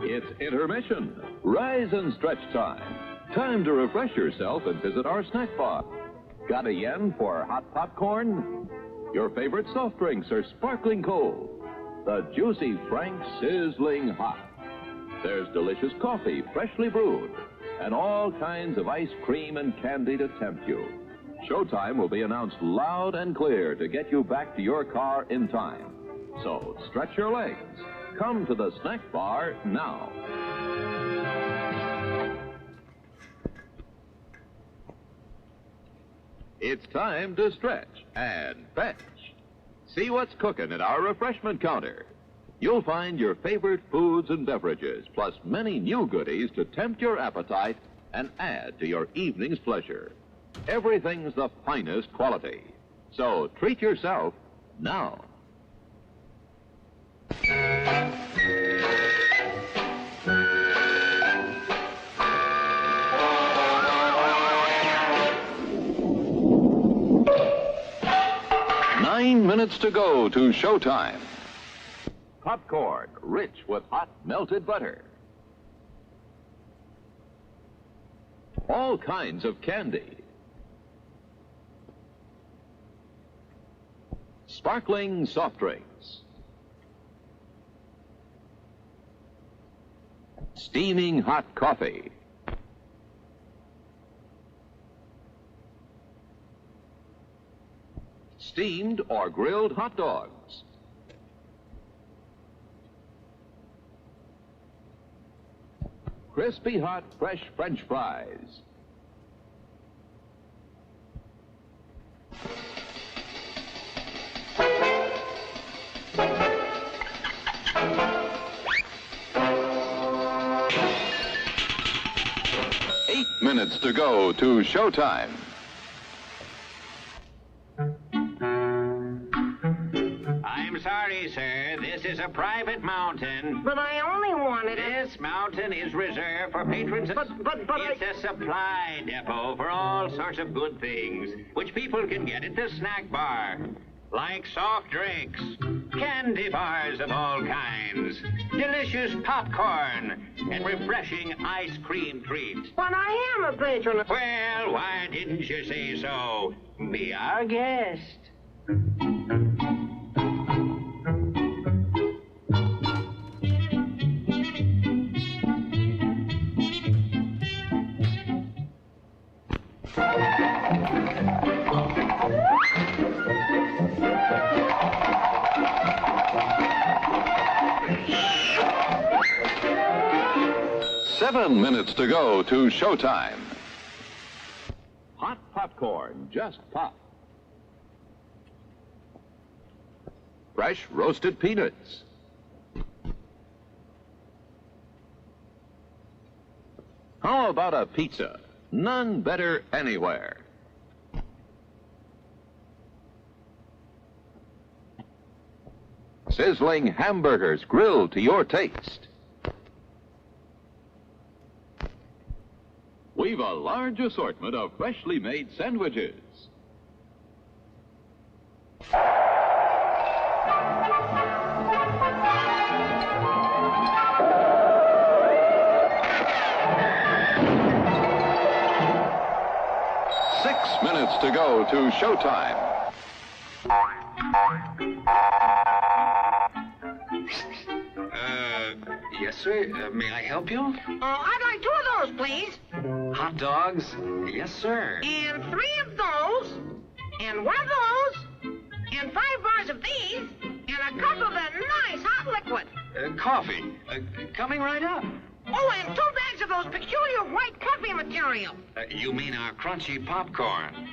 It's intermission. Rise and stretch time. Time to refresh yourself and visit our snack bar. Got a yen for hot popcorn? Your favorite soft drinks are sparkling cold. The juicy Frank sizzling hot. There's delicious coffee, freshly brewed, and all kinds of ice cream and candy to tempt you. Showtime will be announced loud and clear to get you back to your car in time. So stretch your legs. Come to the snack bar now. It's time to stretch and fetch. See what's cooking at our refreshment counter. You'll find your favorite foods and beverages, plus many new goodies to tempt your appetite and add to your evening's pleasure. Everything's the finest quality. So treat yourself now. Nine minutes to go to showtime. Popcorn, rich with hot melted butter. All kinds of candy. Sparkling soft drinks. Steaming hot coffee. Steamed or grilled hot dogs. Crispy hot fresh French fries. Minutes to go to showtime. I'm sorry, sir. This is a private mountain. But I only wanted it. This mountain is reserved for patrons. It's a supply depot for all sorts of good things, which people can get at the snack bar. Like soft drinks, candy bars of all kinds, delicious popcorn, and refreshing ice cream treats. But I am a patron. Well, why didn't you say so? Be our guest. Seven minutes to go to showtime. Hot popcorn, just pop. Fresh roasted peanuts. How about a pizza? None better anywhere. Sizzling hamburgers grilled to your taste. We've a large assortment of freshly made sandwiches. Minutes to go to showtime. Yes, sir. May I help you? I'd like 2 of those, please. Hot dogs? Yes, sir. And 3 of those, and 1 of those, and 5 bars of these, and a cup of that nice hot liquid. Coffee. Coming right up. Oh, and 2 bags of those peculiar white coffee material. You mean our crunchy popcorn?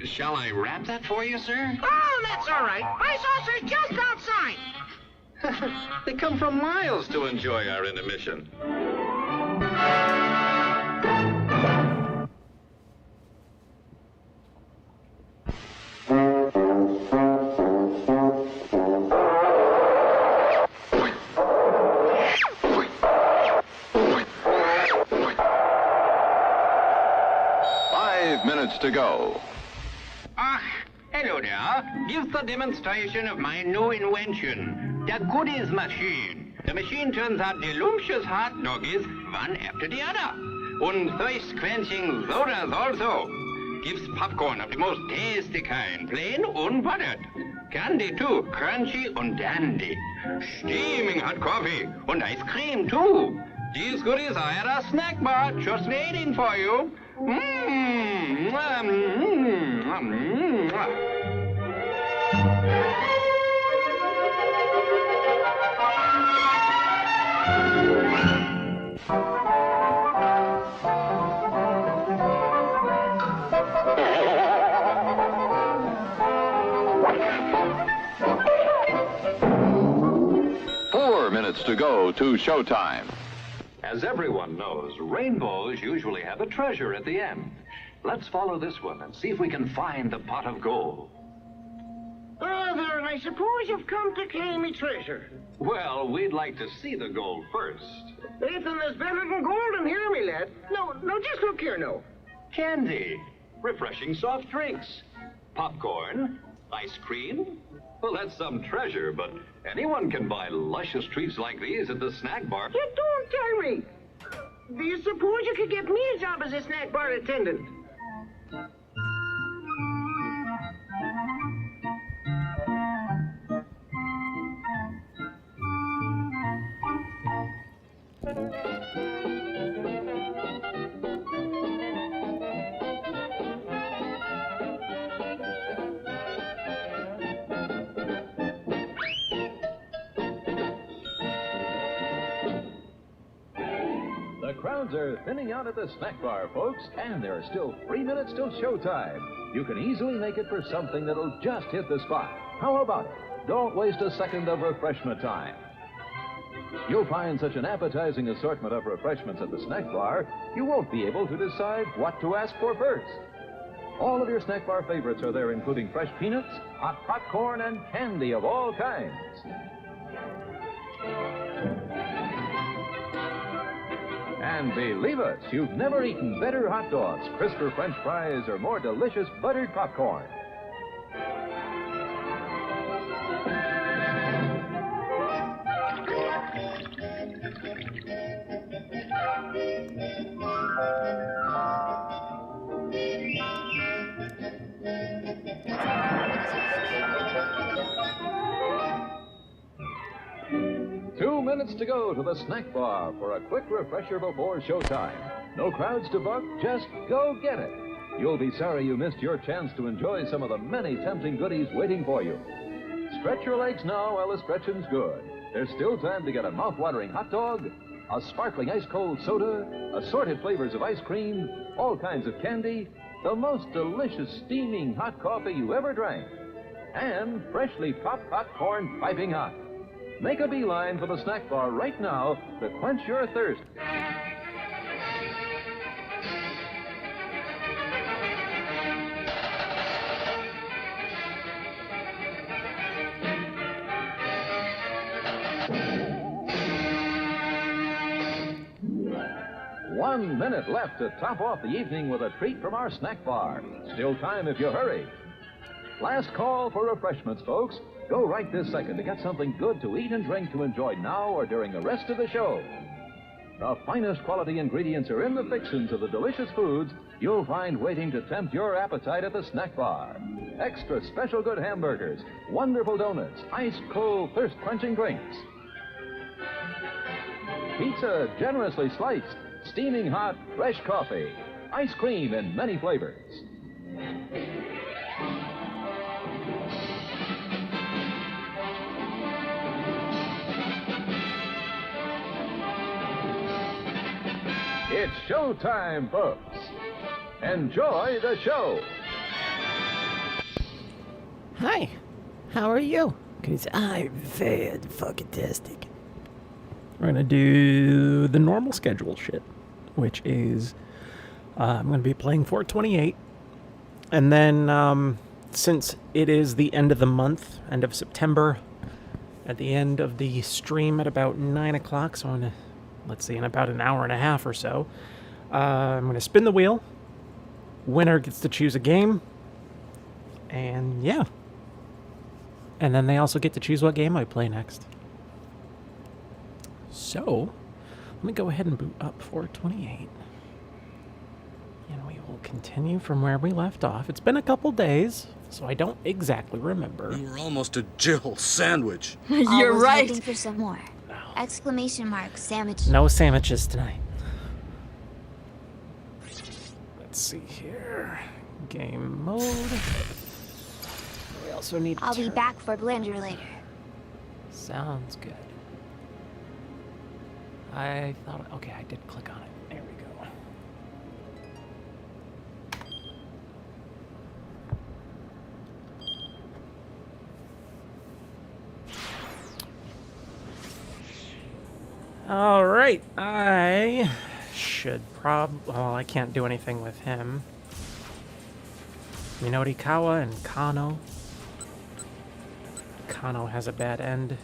Shall I wrap that for you, sir? Oh, that's all right. My saucer's just outside. They come from miles to enjoy our intermission. Minutes to go. Hello there. Give the demonstration of my new invention, the goodies machine. The machine turns out delicious hot doggies one after the other. And thirst-quenching sodas also. Gives popcorn of the most tasty kind, plain unbuttered. Candy too, crunchy and dandy. Steaming hot coffee and ice cream too. These goodies are at our snack bar, just waiting for you. Mmm. 4 minutes to go to showtime. As everyone knows, rainbows usually have a treasure at the end. Let's follow this one and see if we can find the pot of gold. Brother, I suppose you've come to claim me treasure. Well, we'd like to see the gold first. Nathan, there's better than gold in here, me lad. No, just look here, no. Candy, refreshing soft drinks, popcorn, ice cream. Well, that's some treasure, but anyone can buy luscious treats like these at the snack bar. You don't tell me. Do you suppose you could get me a job as a snack bar attendant? The crowds are thinning out at the snack bar, folks, and there are still 3 minutes till showtime. You can easily make it for something that'll just hit the spot. How about it? Don't waste a second of refreshment time. You'll find such an appetizing assortment of refreshments at the snack bar, you won't be able to decide what to ask for first. All of your snack bar favorites are there, including fresh peanuts, hot popcorn, and candy of all kinds. And believe us, you've never eaten better hot dogs, crisper French fries, or more delicious buttered popcorn. Minutes to go to the snack bar for a quick refresher before showtime. No crowds to buck, just go get it. You'll be sorry you missed your chance to enjoy some of the many tempting goodies waiting for you. Stretch your legs now while the stretching's good. There's still time to get a mouth-watering hot dog, a sparkling ice-cold soda, assorted flavors of ice cream, all kinds of candy, the most delicious steaming hot coffee you ever drank, and freshly popped popcorn piping hot. Make a beeline for the snack bar right now to quench your thirst. One minute left to top off the evening with a treat from our snack bar. Still time if you hurry. Last call for refreshments, folks. Go right this second to get something good to eat and drink to enjoy now or during the rest of the show. The finest quality ingredients are in the fixings of the delicious foods you'll find waiting to tempt your appetite at the snack bar. Extra special good hamburgers, wonderful donuts, ice-cold thirst-quenching drinks. Pizza generously sliced, steaming hot, fresh coffee, ice cream in many flavors. It's showtime, folks. Enjoy the show. Hi, how are you? Because I'm fan-fucking-tastic. We're going to do the normal schedule shit, which is I'm going to be playing 428. And then since it is the end of the month, end of September, at the end of the stream at about 9 o'clock, so let's see, in about an hour and a half or so, I'm going to spin the wheel. Winner gets to choose a game. And yeah. And then they also get to choose what game I play next. So, let me go ahead and boot up 428. And we will continue from where we left off. It's been a couple days, so I don't exactly remember. You were almost a Jill sandwich. You're Always right. looking for some more. Exclamation mark, sandwich. No sandwiches tonight. Let's see here. Game mode. We also need to I'll be back for Blender later. Sounds good. I thought... Okay, I did click on it. There we go. All right, I should well, I can't do anything with him. Minorikawa and Kano. Kano has a bad end.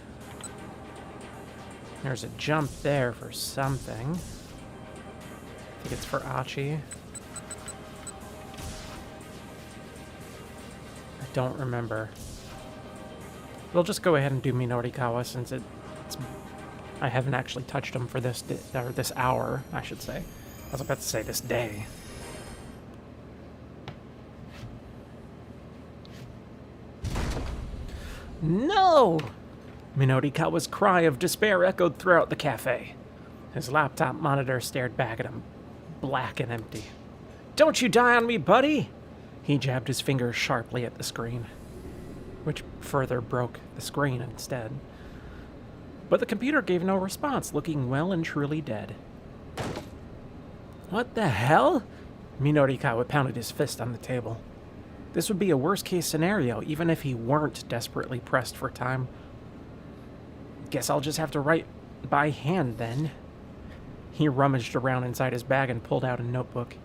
There's a jump there for something. I think it's for Achi. I don't remember. We'll just go ahead and do Minorikawa since it's I haven't actually touched him for this or this hour, I should say. I was about to say this day. No! Minorikawa's cry of despair echoed throughout the cafe. His laptop monitor stared back at him, black and empty. Don't you die on me, buddy! He jabbed his finger sharply at the screen, which further broke the screen instead. But the computer gave no response, looking well and truly dead. What the hell? Minorikawa pounded his fist on the table. This would be a worst-case scenario, even if he weren't desperately pressed for time. Guess I'll just have to write by hand, then. He rummaged around inside his bag and pulled out a notebook.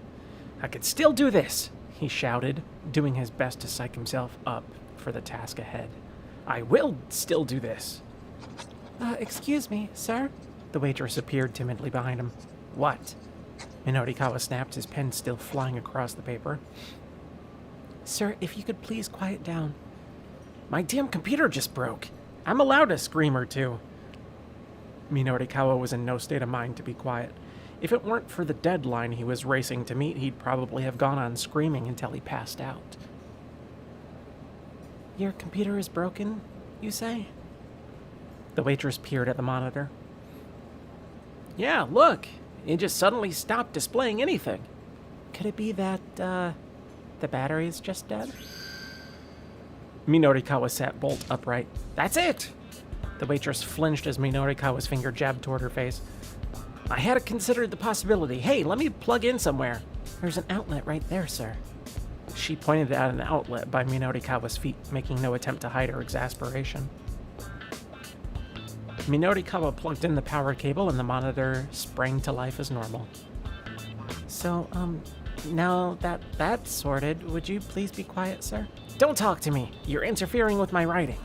I could still do this, he shouted, doing his best to psych himself up for the task ahead. I will still do this. Excuse me, sir? The waitress appeared timidly behind him. What? Minorikawa snapped, his pen still flying across the paper. Sir, if you could please quiet down. My damn computer just broke. I'm allowed a scream or two. Minorikawa was in no state of mind to be quiet. If it weren't for the deadline he was racing to meet, he'd probably have gone on screaming until he passed out. Your computer is broken, you say? The waitress peered at the monitor. Yeah, look. It just suddenly stopped displaying anything. Could it be that, the battery is just dead? Minorikawa sat bolt upright. That's it! The waitress flinched as Minorikawa's finger jabbed toward her face. I had considered the possibility. Hey, let me plug in somewhere. There's an outlet right there, sir. She pointed at an outlet by Minorikawa's feet, making no attempt to hide her exasperation. Minorikawa plugged in the power cable and the monitor sprang to life as normal. So, now that that's sorted, would you please be quiet, sir? Don't talk to me! You're interfering with my writing!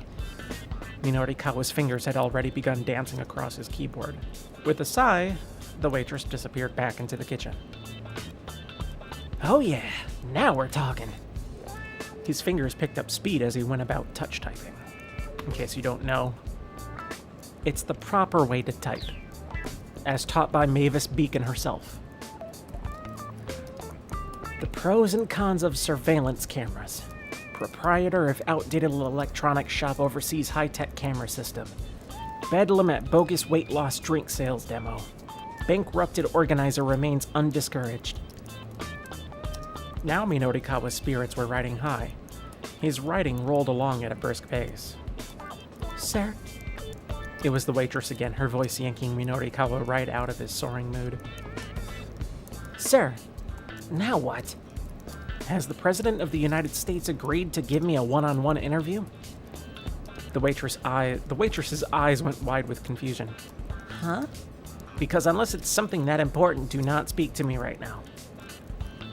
Minorikawa's fingers had already begun dancing across his keyboard. With a sigh, the waitress disappeared back into the kitchen. Oh yeah, now we're talking! His fingers picked up speed as he went about touch typing. In case you don't know, it's the proper way to type, as taught by Mavis Beacon herself. The pros and cons of surveillance cameras. Proprietor of outdated electronics shop oversees high-tech camera system. Bedlam at bogus weight loss drink sales demo. Bankrupted organizer remains undiscouraged. Now Minorikawa's spirits were riding high. His writing rolled along at a brisk pace. Sir? It was the waitress again, her voice yanking Minorikawa right out of his soaring mood. Sir, now what? Has the President of the United States agreed to give me a one-on-one interview? The waitress's eyes went wide with confusion. Huh? Because unless it's something that important, do not speak to me right now.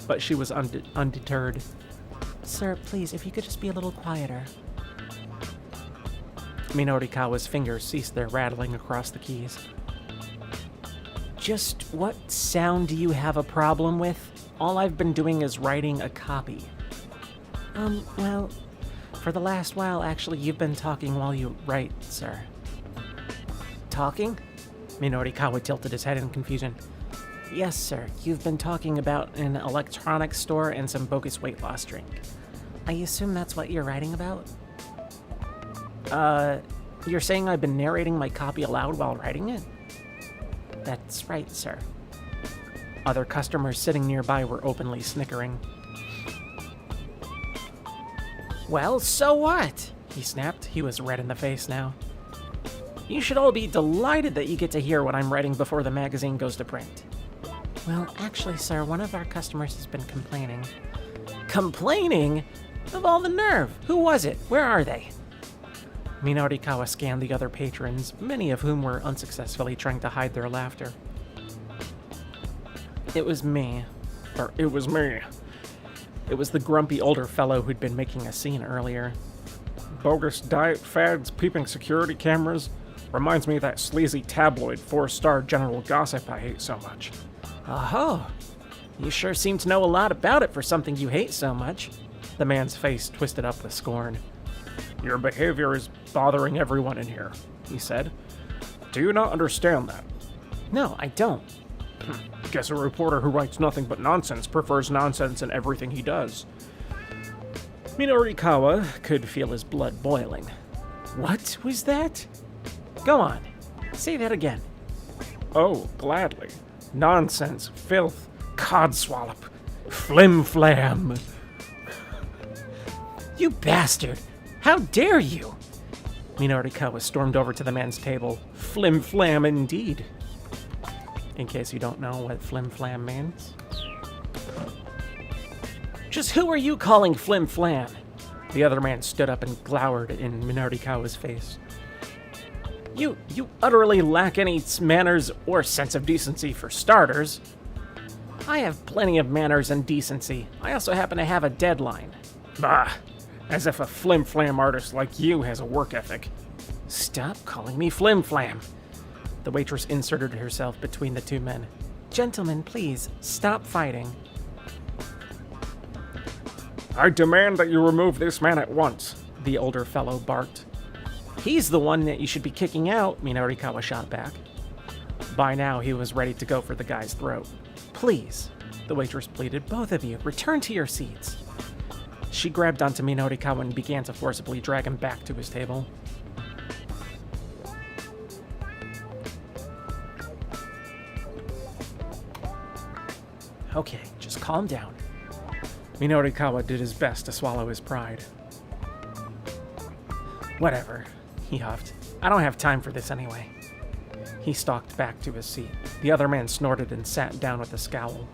But she was undeterred. Sir, please, if you could just be a little quieter. Minorikawa's fingers ceased their rattling across the keys. Just what sound do you have a problem with? All I've been doing is writing a copy. Well, for the last while, actually, you've been talking while you write, sir. Talking? Minorikawa tilted his head in confusion. Yes, sir. You've been talking about an electronics store and some bogus weight loss drink. I assume that's what you're writing about? You're saying I've been narrating my copy aloud while writing it? That's right, sir. Other customers sitting nearby were openly snickering. Well, so what? He snapped. He was red in the face now. You should all be delighted that you get to hear what I'm writing before the magazine goes to print. Well, actually, sir, one of our customers has been complaining. Complaining? Of all the nerve! Who was it? Where are they? Minorikawa scanned the other patrons, many of whom were unsuccessfully trying to hide their laughter. It was me. It was me. It was the grumpy older fellow who'd been making a scene earlier. Bogus diet fads, peeping security cameras. Reminds me of that sleazy tabloid 4-star general gossip I hate so much. Oh, you sure seem to know a lot about it for something you hate so much. The man's face twisted up with scorn. Your behavior is bothering everyone in here, he said. Do you not understand that? No, I don't. Guess a reporter who writes nothing but nonsense prefers nonsense in everything he does. Minorikawa could feel his blood boiling. What was that? Go on. Say that again. Oh, gladly. Nonsense, filth, codswallop, flim-flam. You bastard! How dare you! Minorikawa stormed over to the man's table. Flim-flam indeed. In case you don't know what flim-flam means. Just who are you calling flim-flam? The other man stood up and glowered in Minorikawa's face. You utterly lack any manners or sense of decency for starters. I have plenty of manners and decency. I also happen to have a deadline. Bah, as if a flim-flam artist like you has a work ethic. Stop calling me flim-flam. The waitress inserted herself between the two men. Gentlemen, please, stop fighting. I demand that you remove this man at once, the older fellow barked. He's the one that you should be kicking out, Minorikawa shot back. By now, he was ready to go for the guy's throat. Please, the waitress pleaded, both of you, return to your seats. She grabbed onto Minorikawa and began to forcibly drag him back to his table. Okay, just calm down. Minorikawa did his best to swallow his pride. Whatever, he huffed. I don't have time for this anyway. He stalked back to his seat. The other man snorted and sat down with a scowl.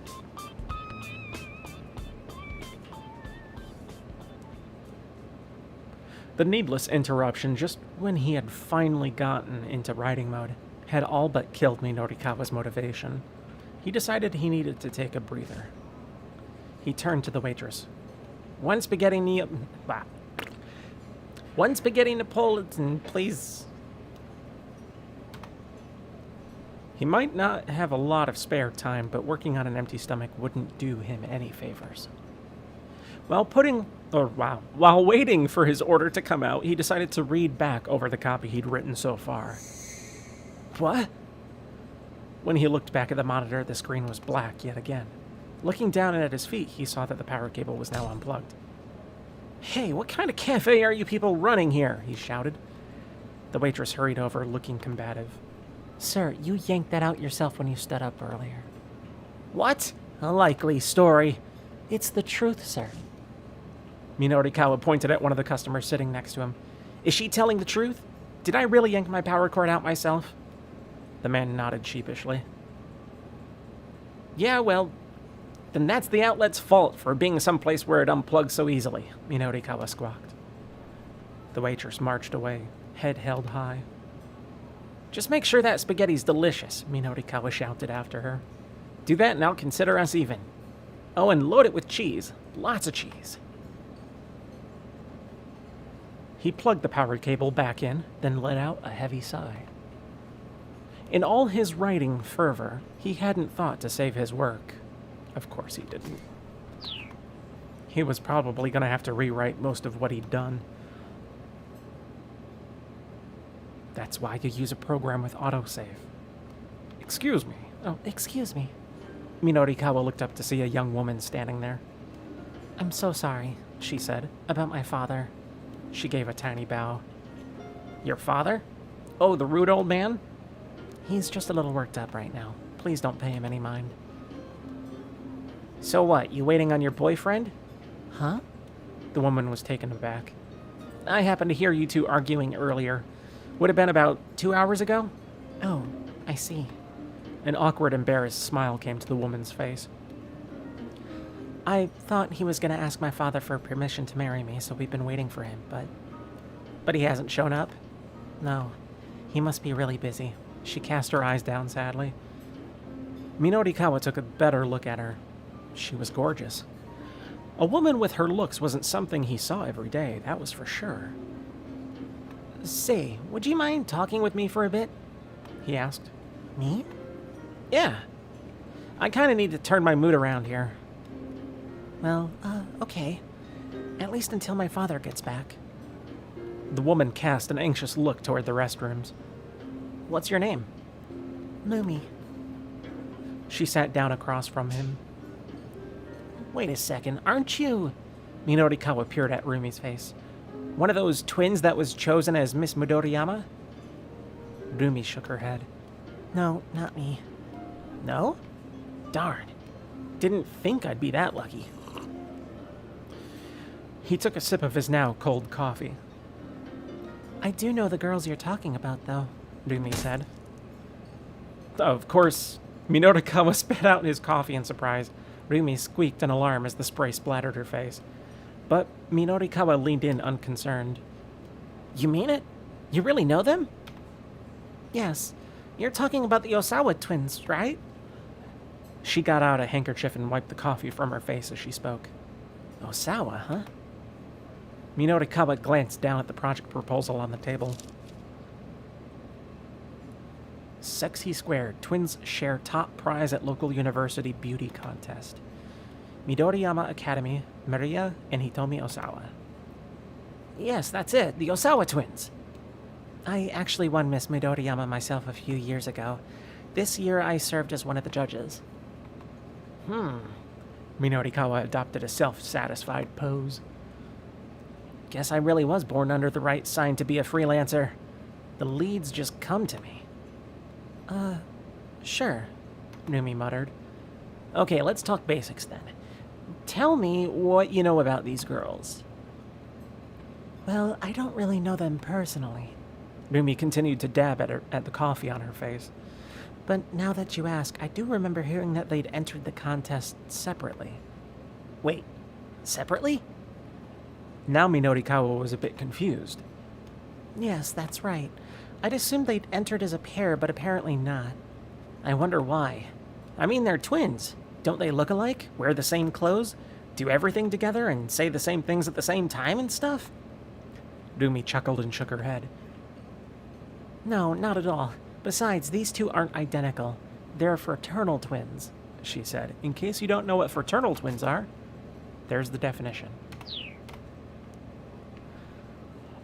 The needless interruption, just when he had finally gotten into writing mode, had all but killed Minorikawa's motivation. He decided he needed to take a breather. He turned to the waitress. One spaghetti Napolitan, please. He might not have a lot of spare time, but working on an empty stomach wouldn't do him any favors. While waiting for his order to come out, he decided to read back over the copy he'd written so far. What? When he looked back at the monitor, the screen was black yet again. Looking down at his feet, he saw that the power cable was now unplugged. Hey, what kind of cafe are you people running here? He shouted. The waitress hurried over, looking combative. Sir, you yanked that out yourself when you stood up earlier. What? A likely story. It's the truth, sir. Minorikawa pointed at one of the customers sitting next to him. Is she telling the truth? Did I really yank my power cord out myself? The man nodded sheepishly. Yeah, well, then that's the outlet's fault for being someplace where it unplugs so easily, Minorikawa squawked. The waitress marched away, head held high. Just make sure that spaghetti's delicious, Minorikawa shouted after her. Do that and I'll consider us even. Oh, and load it with cheese. Lots of cheese. He plugged the power cable back in, then let out a heavy sigh. In all his writing fervor, he hadn't thought to save his work. Of course he didn't. He was probably going to have to rewrite most of what he'd done. That's why you use a program with autosave. excuse me. Oh, excuse me. Minorikawa looked up to see a young woman standing there. I'm so sorry, she said, about my father. She gave a tiny bow. Your father? Oh, the rude old man? He's just a little worked up right now. Please don't pay him any mind. So what, you waiting on your boyfriend? Huh? The woman was taken aback. I happened to hear you two arguing earlier. Would have been about 2 hours ago? Oh, I see. An awkward, embarrassed smile came to the woman's face. I thought he was going to ask my father for permission to marry me, so we've been waiting for him, but he hasn't shown up? No. He must be really busy. She cast her eyes down sadly. Minorikawa took a better look at her. She was gorgeous. A woman with her looks wasn't something he saw every day, that was for sure. Say, would you mind talking with me for a bit? He asked. Me? Yeah. I kind of need to turn my mood around here. Well, okay. At least until my father gets back. The woman cast an anxious look toward the restrooms. What's your name? Lumi. She sat down across from him. Wait a second, aren't you... Minorikawa peered at Rumi's face. One of those twins that was chosen as Miss Midoriyama? Rumi shook her head. No, not me. No? Darn. Didn't think I'd be that lucky. He took a sip of his now cold coffee. I do know the girls you're talking about, though, Rumi said. Of course, Minorikawa spat out his coffee in surprise. Rumi squeaked in alarm as the spray splattered her face. But Minorikawa leaned in unconcerned. You mean it? You really know them? Yes. You're talking about the Osawa twins, right? She got out a handkerchief and wiped the coffee from her face as she spoke. Osawa, huh? Minorikawa glanced down at the project proposal on the table. Sexy Squared. Twins share top prize at local university beauty contest. Midoriyama Academy, Maria and Hitomi Osawa. Yes, that's it. The Osawa twins. I actually won Miss Midoriyama myself a few years ago. This year I served as one of the judges. Minorikawa adopted a self-satisfied pose. Guess I really was born under the right sign to be a freelancer. The leads just come to me. Sure, Rumi muttered. Okay, let's talk basics then. Tell me what you know about these girls. Well, I don't really know them personally. Rumi continued to dab at the coffee on her face. But now that you ask, I do remember hearing that they'd entered the contest separately. Wait, separately? Now Minorikawa was a bit confused. Yes, that's right. I'd assumed they'd entered as a pair, but apparently not. I wonder why. I mean, they're twins. Don't they look alike? Wear the same clothes? Do everything together and say the same things at the same time and stuff? Rumi chuckled and shook her head. No, not at all. Besides, these two aren't identical. They're fraternal twins, she said. In case you don't know what fraternal twins are, there's the definition.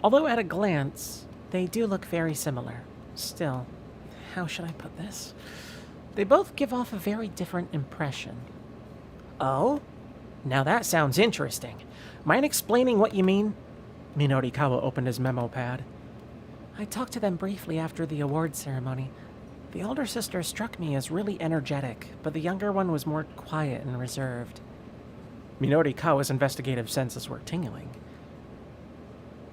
Although at a glance, they do look very similar. Still, how should I put this? They both give off a very different impression. Oh? Now that sounds interesting. Mind explaining what you mean? Minorikawa opened his memo pad. I talked to them briefly after the awards ceremony. The older sister struck me as really energetic, but the younger one was more quiet and reserved. Minorikawa's investigative senses were tingling.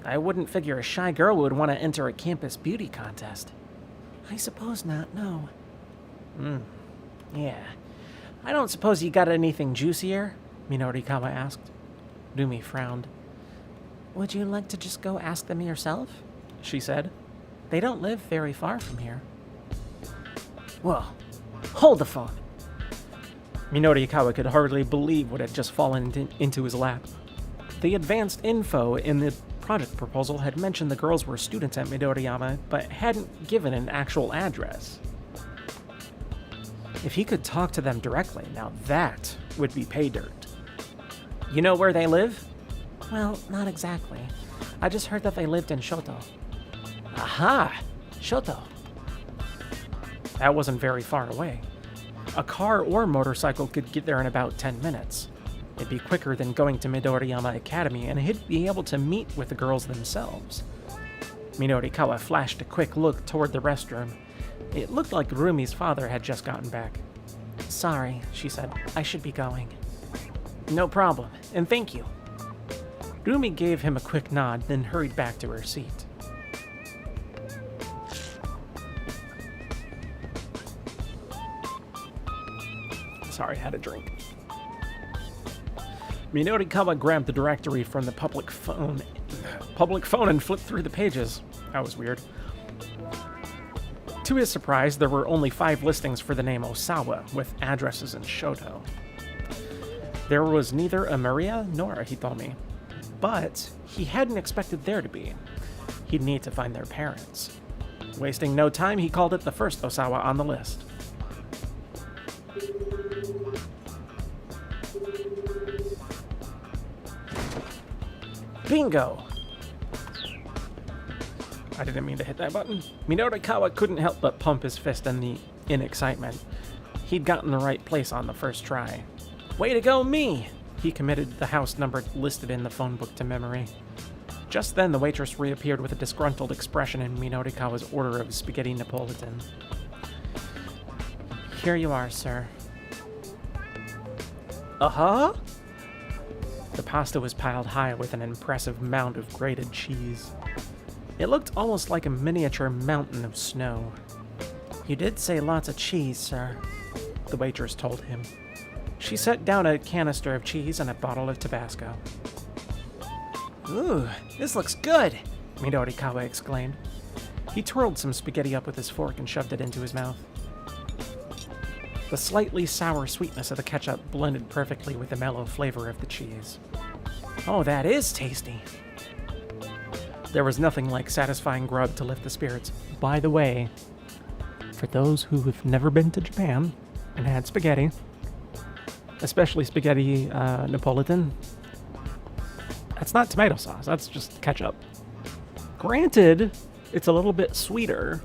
I wouldn't figure a shy girl would want to enter a campus beauty contest. I suppose not, no. Yeah. I don't suppose you got anything juicier? Minorikawa asked. Rumi frowned. Would you like to just go ask them yourself? She said. They don't live very far from here. Whoa. Hold the phone. Minorikawa could hardly believe what had just fallen into his lap. The advanced info in the project proposal had mentioned the girls were students at Midoriyama, but hadn't given an actual address. If he could talk to them directly, now that would be pay dirt. You know where they live? Well, not exactly. I just heard that they lived in Shoto. Aha! Shoto. That wasn't very far away. A car or motorcycle could get there in about 10 minutes. It'd be quicker than going to Midoriyama Academy, and he'd be able to meet with the girls themselves. Minorikawa flashed a quick look toward the restroom. It looked like Rumi's father had just gotten back. "Sorry," she said. "I should be going." "No problem, and thank you." Rumi gave him a quick nod, then hurried back to her seat. Sorry, I had a drink. Minorikawa grabbed the directory from the public phone and flipped through the pages. That was weird. To his surprise, there were only 5 listings for the name Osawa, with addresses in Shoto. There was neither a Maria nor a Hitomi, but he hadn't expected there to be. He'd need to find their parents. Wasting no time, he called it the first Osawa on the list. Bingo! I didn't mean to hit that button. Minorikawa couldn't help but pump his fist in excitement. He'd gotten the right place on the first try. Way to go, me! He committed the house number listed in the phone book to memory. Just then, the waitress reappeared with a disgruntled expression in Minorikawa's order of spaghetti Napolitan. "Here you are, sir." Uh-huh? The pasta was piled high with an impressive mound of grated cheese. It looked almost like a miniature mountain of snow. "You did say lots of cheese, sir," the waitress told him. She set down a canister of cheese and a bottle of Tabasco. "Ooh, this looks good," Minorikawa exclaimed. He twirled some spaghetti up with his fork and shoved it into his mouth. The slightly sour sweetness of the ketchup blended perfectly with the mellow flavor of the cheese. "Oh, that is tasty." There was nothing like satisfying grub to lift the spirits. By the way, for those who have never been to Japan and had spaghetti, especially spaghetti Napolitan, that's not tomato sauce, that's just ketchup. Granted, it's a little bit sweeter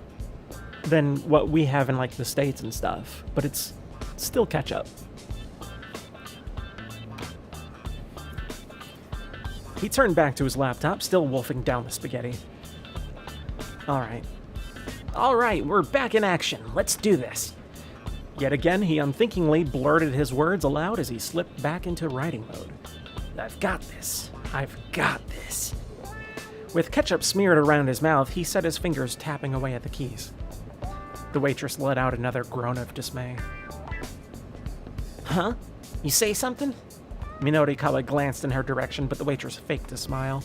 than what we have in like the States and stuff, but it's still ketchup. He turned back to his laptop, still wolfing down the spaghetti. All right, we're back in action. Let's do this. Yet again, he unthinkingly blurted his words aloud as he slipped back into writing mode. I've got this. With ketchup smeared around his mouth, he set his fingers tapping away at the keys. The waitress let out another groan of dismay. "Huh? You say something?" Minorikawa glanced in her direction, but the waitress faked a smile.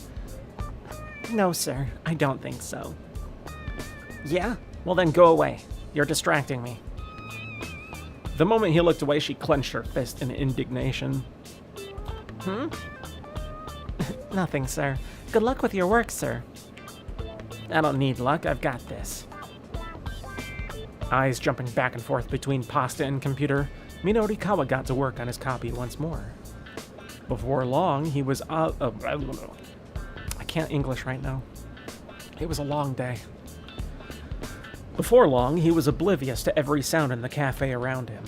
"No, sir, I don't think so." "Yeah? Well then go away. You're distracting me." The moment he looked away, she clenched her fist in indignation. "Nothing, sir. Good luck with your work, sir." "I don't need luck. I've got this." Eyes jumping back and forth between pasta and computer, Minorikawa got to work on his copy once more. Before long, he was I can't English right now. It was a long day. Before long, he was oblivious to every sound in the cafe around him.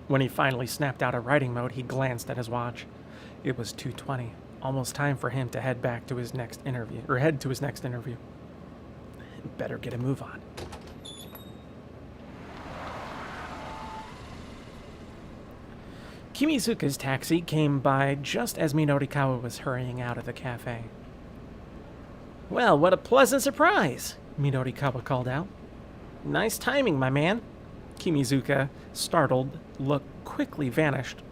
When he finally snapped out of writing mode, he glanced at his watch. It was 2:20, almost time for him to head to his next interview. Better get a move on. Kimizuka's taxi came by just as Minorikawa was hurrying out of the cafe. "Well, what a pleasant surprise," Minorikawa called out. "Nice timing, my man." Kimizuka's startled look quickly vanished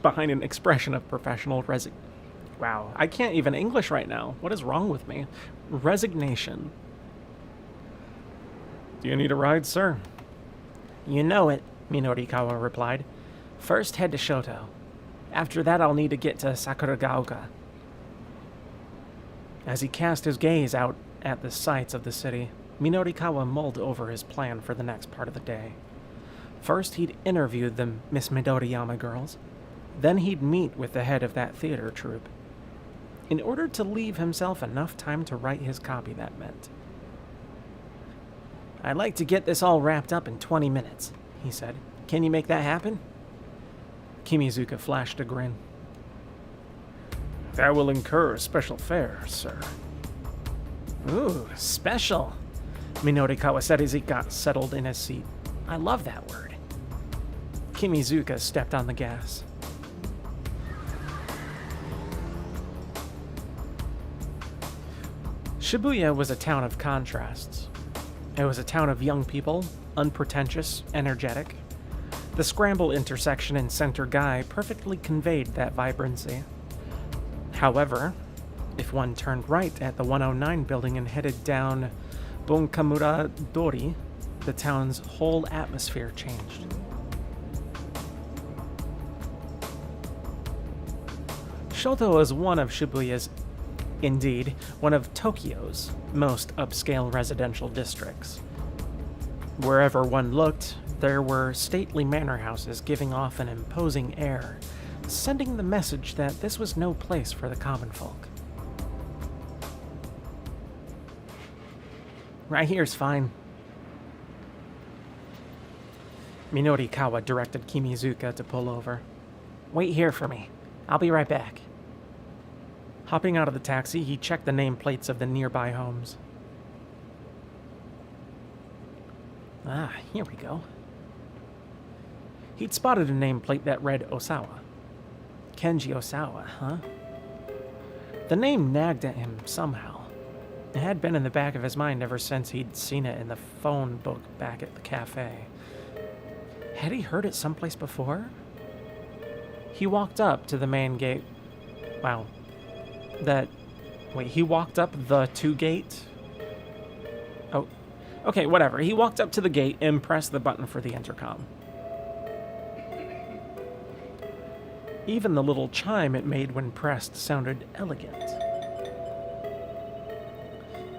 behind an expression of professional Wow, I can't even English right now. What is wrong with me? Resignation. "Do you need a ride, sir?" "You know it," Minorikawa replied. "First, head to Shoto. After that, I'll need to get to Sakuragaoka." As he cast his gaze out at the sights of the city, Minorikawa mulled over his plan for the next part of the day. First, he'd interview the Miss Midoriyama girls. Then he'd meet with the head of that theater troupe. In order to leave himself enough time to write his copy, that meant. "I'd like to get this all wrapped up in 20 minutes, he said. "Can you make that happen?" Kimizuka flashed a grin. "That will incur a special fare, sir." "Ooh, special," Minorikawa said as he got settled in his seat. "I love that word." Kimizuka stepped on the gas. Shibuya was a town of contrasts. It was a town of young people, unpretentious, energetic. The Scramble intersection in Center Gai perfectly conveyed that vibrancy. However, if one turned right at the 109 building and headed down Bunkamura Dori, the town's whole atmosphere changed. Shoto is one of Shibuya's, indeed, one of Tokyo's most upscale residential districts. Wherever one looked, there were stately manor houses giving off an imposing air, sending the message that this was no place for the common folk. "Right here's fine." Minorikawa directed Kimizuka to pull over. "Wait here for me. I'll be right back." Hopping out of the taxi, he checked the nameplates of the nearby homes. Ah, here we go. He'd spotted a nameplate that read Osawa. Kenji Osawa, huh? The name nagged at him somehow. It had been in the back of his mind ever since he'd seen it in the phone book back at the cafe. Had he heard it someplace before? He walked up to the main gate. Wow. He walked up the to gate? Oh, okay, whatever. He walked up to the gate and pressed the button for the intercom. Even the little chime it made when pressed sounded elegant.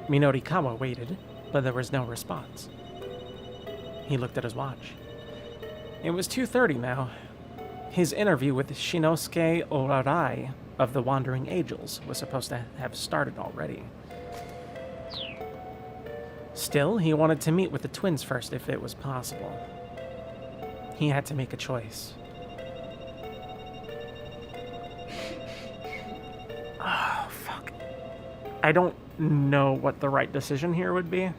Minorikawa waited, but there was no response. He looked at his watch. It was 2:30 now. His interview with Shinosuke Orarai of the Wandering Angels was supposed to have started already. Still, he wanted to meet with the twins first if it was possible. He had to make a choice. Oh, fuck. I don't know what the right decision here would be.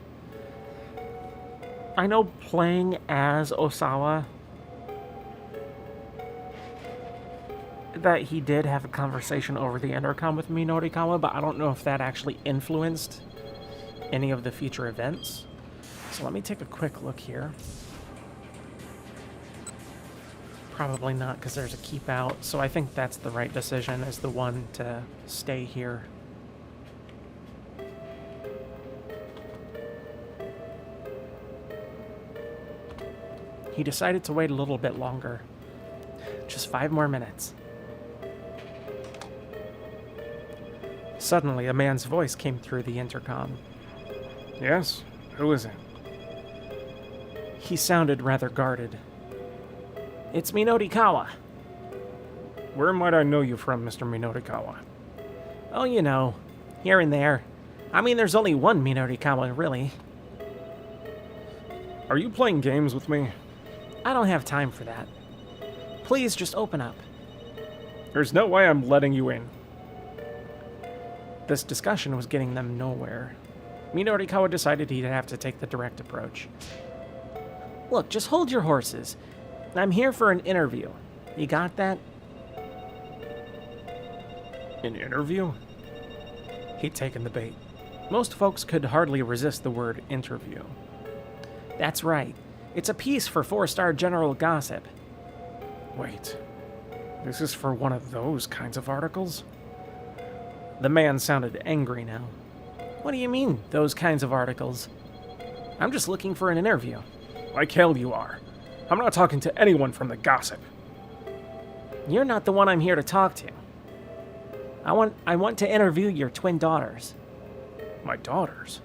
I know playing as Osawa, that he did have a conversation over the intercom with Minorikawa, but I don't know if that actually influenced any of the future events. So let me take a quick look here. Probably not, because there's a keep out, so I think that's the right decision, is the one to stay here. He decided to wait a little bit longer. Just 5 more minutes. Suddenly, a man's voice came through the intercom. "Yes? Who is it?" He sounded rather guarded. "It's Minorikawa." "Where might I know you from, Mr. Minorikawa?" "Oh, you know, here and there. I mean, there's only one Minorikawa, really." "Are you playing games with me?" "I don't have time for that. Please just open up." "There's no way I'm letting you in." This discussion was getting them nowhere. Minorikawa decided he'd have to take the direct approach. "Look, just hold your horses. I'm here for an interview. You got that?" "An interview?" He'd taken the bait. Most folks could hardly resist the word interview. "That's right. It's a piece for 4-star general gossip." "Wait, this is for one of those kinds of articles?" The man sounded angry now. "What do you mean, those kinds of articles? I'm just looking for an interview." "Like hell you are. I'm not talking to anyone from the gossip." "You're not the one I'm here to talk to. I want to interview your twin daughters." "My daughters?"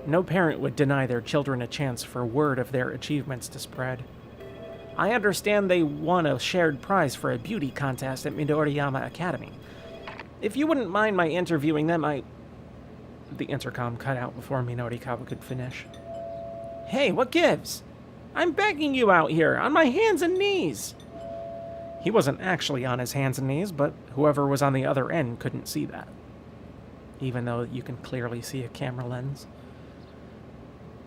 No parent would deny their children a chance for word of their achievements to spread. I understand they won a shared prize for a beauty contest at Midoriyama Academy. If you wouldn't mind my interviewing them, The intercom cut out before Minorikawa could finish. Hey, what gives? I'm begging you out here, on my hands and knees. He wasn't actually on his hands and knees, but whoever was on the other end couldn't see that. Even though you can clearly see a camera lens.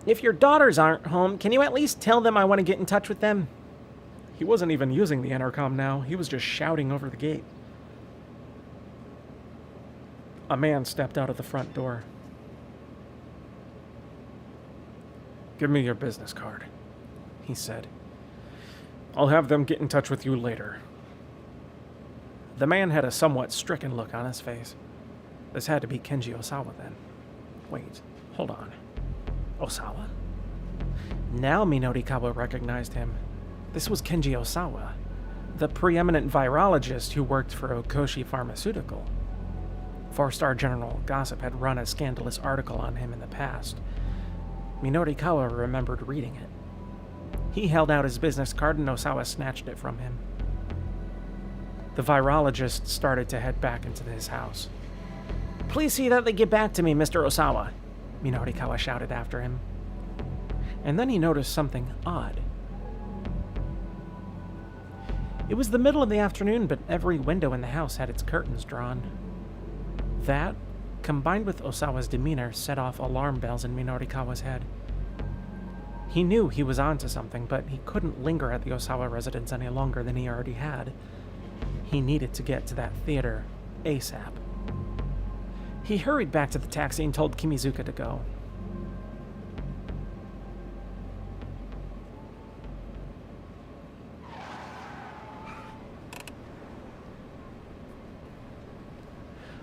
If your daughters aren't home, can you at least tell them I want to get in touch with them? He wasn't even using the intercom now. He was just shouting over the gate. A man stepped out of the front door. Give me your business card, he said. I'll have them get in touch with you later. The man had a somewhat stricken look on his face. This had to be Kenji Osawa then. Wait, hold on. Osawa? Now Minorikawa recognized him. This was Kenji Osawa, the preeminent virologist who worked for Okoshi Pharmaceutical. Four-star General Gossip had run a scandalous article on him in the past. Minorikawa remembered reading it. He held out his business card and Osawa snatched it from him. The virologist started to head back into his house. Please see that they get back to me, Mr. Osawa, Minorikawa shouted after him. And then he noticed something odd. It was the middle of the afternoon, but every window in the house had its curtains drawn. That, combined with Osawa's demeanor, set off alarm bells in Minorikawa's head. He knew he was onto something, but he couldn't linger at the Osawa residence any longer than he already had. He needed to get to that theater ASAP. He hurried back to the taxi and told Kimizuka to go.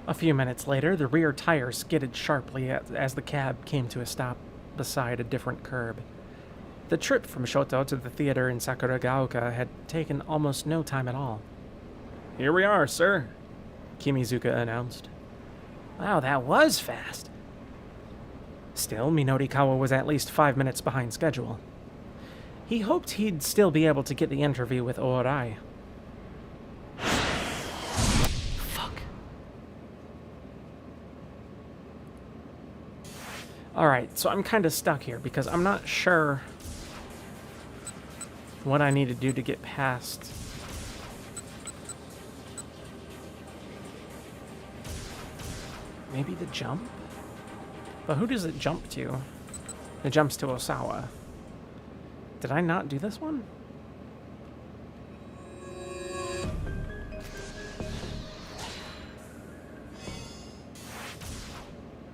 A few minutes later, the rear tire skidded sharply as the cab came to a stop beside a different curb. The trip from Shoto to the theater in Sakuragaoka had taken almost no time at all. Here we are, sir, Kimizuka announced. Wow, that was fast. Still, Minorikawa was at least 5 minutes behind schedule. He hoped he'd still be able to get the interview with Oorai. Alright, so I'm kind of stuck here because I'm not sure what I need to do to get past. Maybe the jump? But who does it jump to? It jumps to Osawa. Did I not do this one?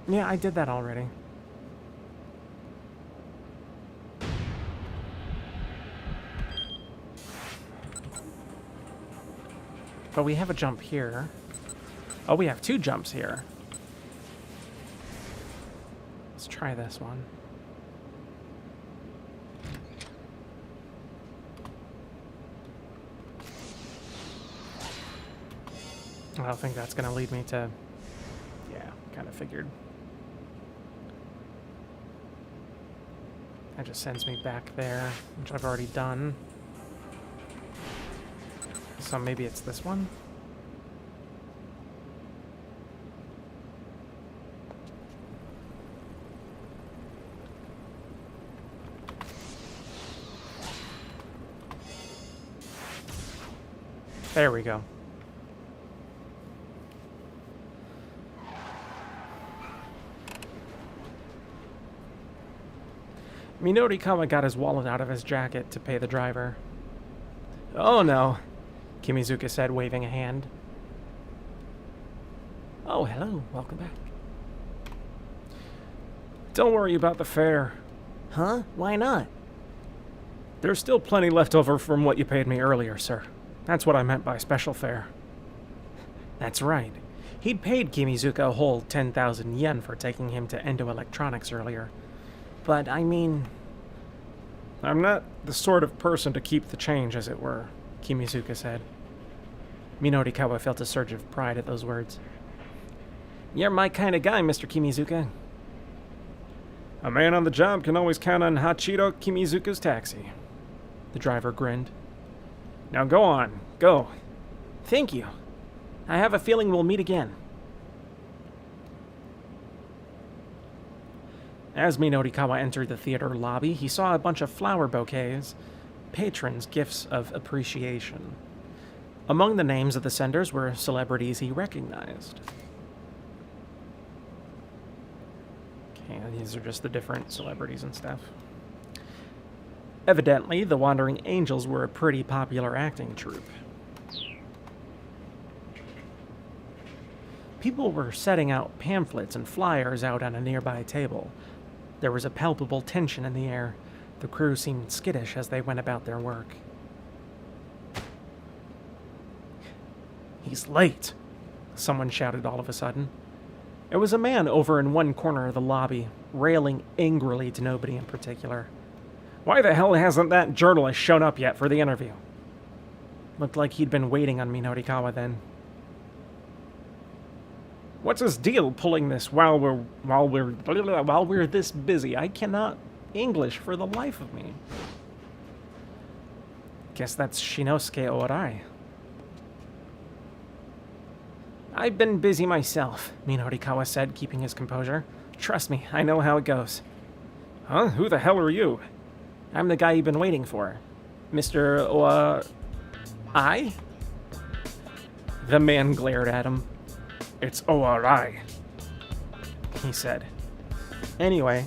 Yeah, I did that already. But we have a jump here. Oh, we have 2 jumps here. Let's try this one. I don't think that's going to lead me to... Yeah, kind of figured. That just sends me back there, which I've already done. So maybe it's this one? There we go. Minorikawa got his wallet out of his jacket to pay the driver. Oh no, Kimizuka said, waving a hand. Oh, hello. Welcome back. Don't worry about the fare. Huh? Why not? There's still plenty left over from what you paid me earlier, sir. That's what I meant by special fare. That's right. He'd paid Kimizuka a whole 10,000 yen for taking him to Endo Electronics earlier. But, I mean... I'm not the sort of person to keep the change, as it were, Kimizuka said. Minorikawa felt a surge of pride at those words. You're my kind of guy, Mr. Kimizuka. A man on the job can always count on Hachiro Kimizuka's taxi. The driver grinned. Now go on. Go. Thank you. I have a feeling we'll meet again. As Minorikawa entered the theater lobby, he saw a bunch of flower bouquets, patrons' gifts of appreciation. Among the names of the senders were celebrities he recognized. Okay, these are just the different celebrities and stuff. Evidently, the Wandering Angels were a pretty popular acting troupe. People were setting out pamphlets and flyers out on a nearby table. There was a palpable tension in the air. The crew seemed skittish as they went about their work. "He's late," someone shouted all of a sudden. It was a man over in one corner of the lobby, railing angrily to nobody in particular. Why the hell hasn't that journalist shown up yet for the interview? Looked like he'd been waiting on Minorikawa then. What's his deal pulling this while we're this busy? I cannot English for the life of me. Guess that's Shinosuke Orai. I've been busy myself, Minorikawa said, keeping his composure. Trust me, I know how it goes. Huh? Who the hell are you? I'm the guy you've been waiting for. Mr. I? The man glared at him. It's Orai, he said. Anyway,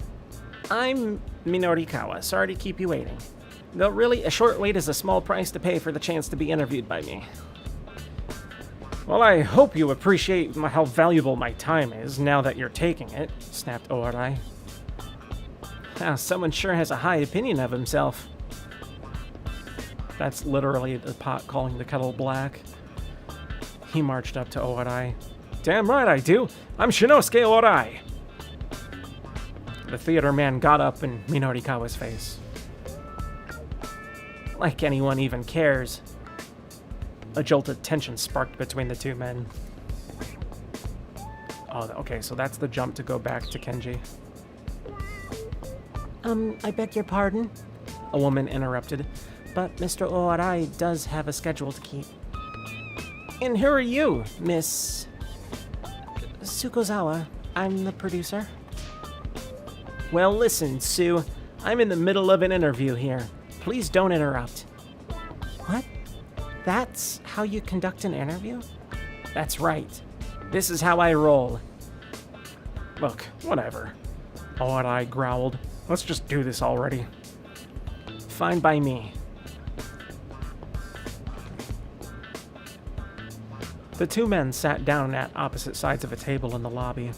I'm Minorikawa. Sorry to keep you waiting. Though really, a short wait is a small price to pay for the chance to be interviewed by me. Well, I hope you appreciate how valuable my time is now that you're taking it, snapped Orai. Wow, someone sure has a high opinion of himself. That's literally the pot calling the kettle black. He marched up to Orai. Damn right I do. I'm Shinosuke Orai. The theater man got up in Minorikawa's face. Like anyone even cares. A jolt of tension sparked between the two men. Oh, okay, so that's the jump to go back to Kenji. I beg your pardon? A woman interrupted, but Mr. Orai does have a schedule to keep. And who are you, Miss... Tsukuzawa? I'm the producer. Well, listen, Sue. I'm in the middle of an interview here. Please don't interrupt. What? That's how you conduct an interview? That's right. This is how I roll. Look, whatever. Orai growled. Let's just do this already. Fine by me. The two men sat down at opposite sides of a table in the lobby.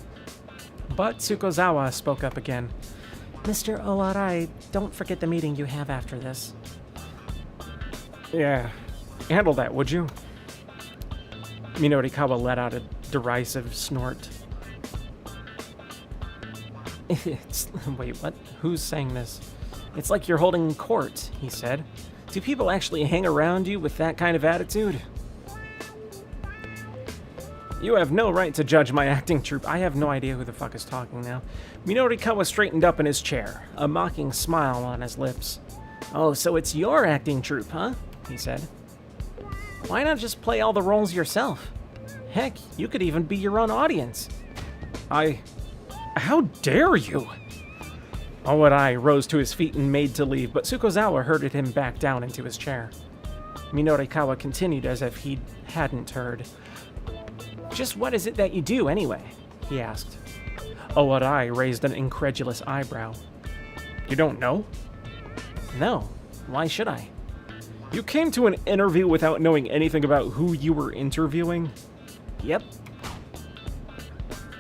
But Tsukuzawa spoke up again. Mr. Orai, don't forget the meeting you have after this. Yeah, handle that, would you? Minorikawa let out a derisive snort. Wait, what? Who's saying this? It's like you're holding court, he said. Do people actually hang around you with that kind of attitude? You have no right to judge my acting troupe. I have no idea who the fuck is talking now. Minorikawa straightened up in his chair, a mocking smile on his lips. Oh, so it's your acting troupe, huh? He said. Why not just play all the roles yourself? Heck, you could even be your own audience. How dare you? Orai rose to his feet and made to leave, but Tsukuzawa herded him back down into his chair. Minorikawa continued as if he hadn't heard. Just what is it that you do, anyway? He asked. Orai raised an incredulous eyebrow. You don't know? No. Why should I? You came to an interview without knowing anything about who you were interviewing? Yep.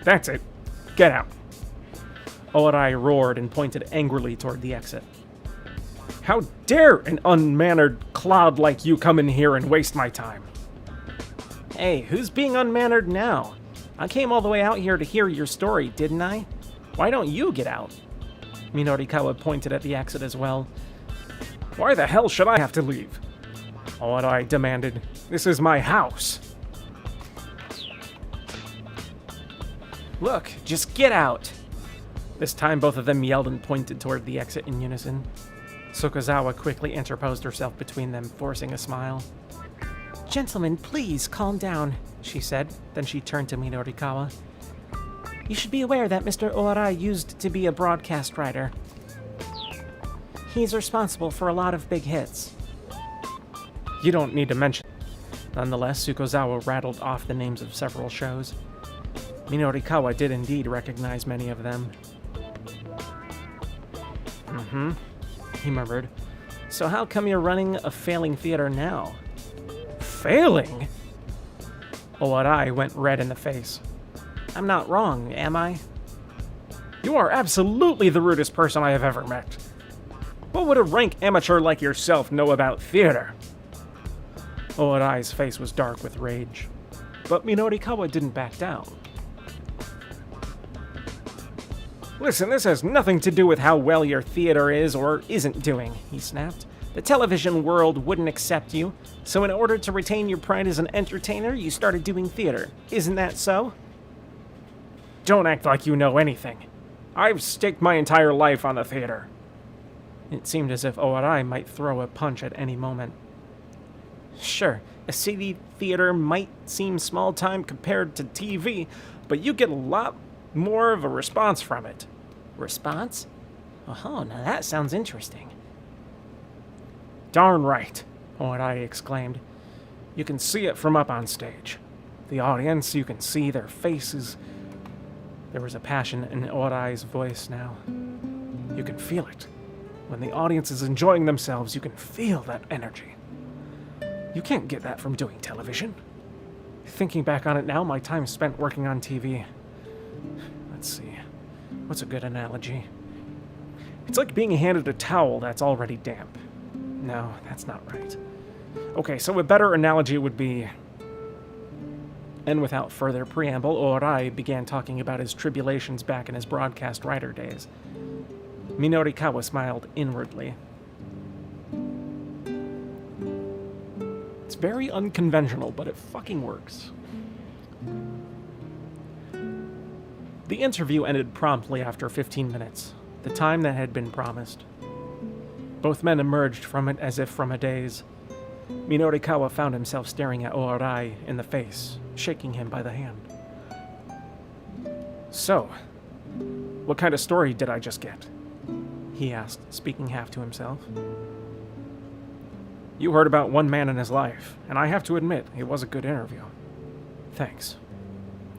That's it. Get out. Orai roared and pointed angrily toward the exit. How dare an unmannered cloud like you come in here and waste my time? Hey, who's being unmannered now? I came all the way out here to hear your story, didn't I? Why don't you get out? Minorikawa pointed at the exit as well. Why the hell should I have to leave? Orai demanded. This is my house. Look, just get out. This time both of them yelled and pointed toward the exit in unison. Sukazawa quickly interposed herself between them, forcing a smile. Gentlemen, please calm down, she said. Then she turned to Minorikawa. You should be aware that Mr. Oarai used to be a broadcast writer. He's responsible for a lot of big hits. You don't need to mention. Nonetheless, Sukazawa rattled off the names of several shows. Minorikawa did indeed recognize many of them. He murmured. So how come you're running a failing theater now? Failing? Oarai went red in the face. I'm not wrong, am I? You are absolutely the rudest person I have ever met. What would a rank amateur like yourself know about theater? Oarai's face was dark with rage, but Minorikawa didn't back down. Listen, this has nothing to do with how well your theater is or isn't doing, he snapped. The television world wouldn't accept you, so in order to retain your pride as an entertainer, you started doing theater. Isn't that so? Don't act like you know anything. I've staked my entire life on the theater. It seemed as if Oarai might throw a punch at any moment. Sure, a city theater might seem small time compared to TV, but you get a lot more of a response from it. Response? Oh, now that sounds interesting. Darn right, Oarai exclaimed. You can see it from up on stage. The audience, you can see their faces. There was a passion in Oarai's voice now. You can feel it. When the audience is enjoying themselves, you can feel that energy. You can't get that from doing television. Thinking back on it now, my time spent working on TV. Let's see. What's a good analogy? It's like being handed a towel that's already damp. No, that's not right. Okay, so a better analogy would be... And without further preamble, Oarai began talking about his tribulations back in his broadcast writer days. Minorikawa smiled inwardly. It's very unconventional, but it fucking works. The interview ended promptly after 15 minutes, the time that had been promised. Both men emerged from it as if from a daze. Minorikawa found himself staring at Oarai in the face, shaking him by the hand. So, what kind of story did I just get? He asked, speaking half to himself. You heard about one man in his life, and I have to admit, it was a good interview. Thanks.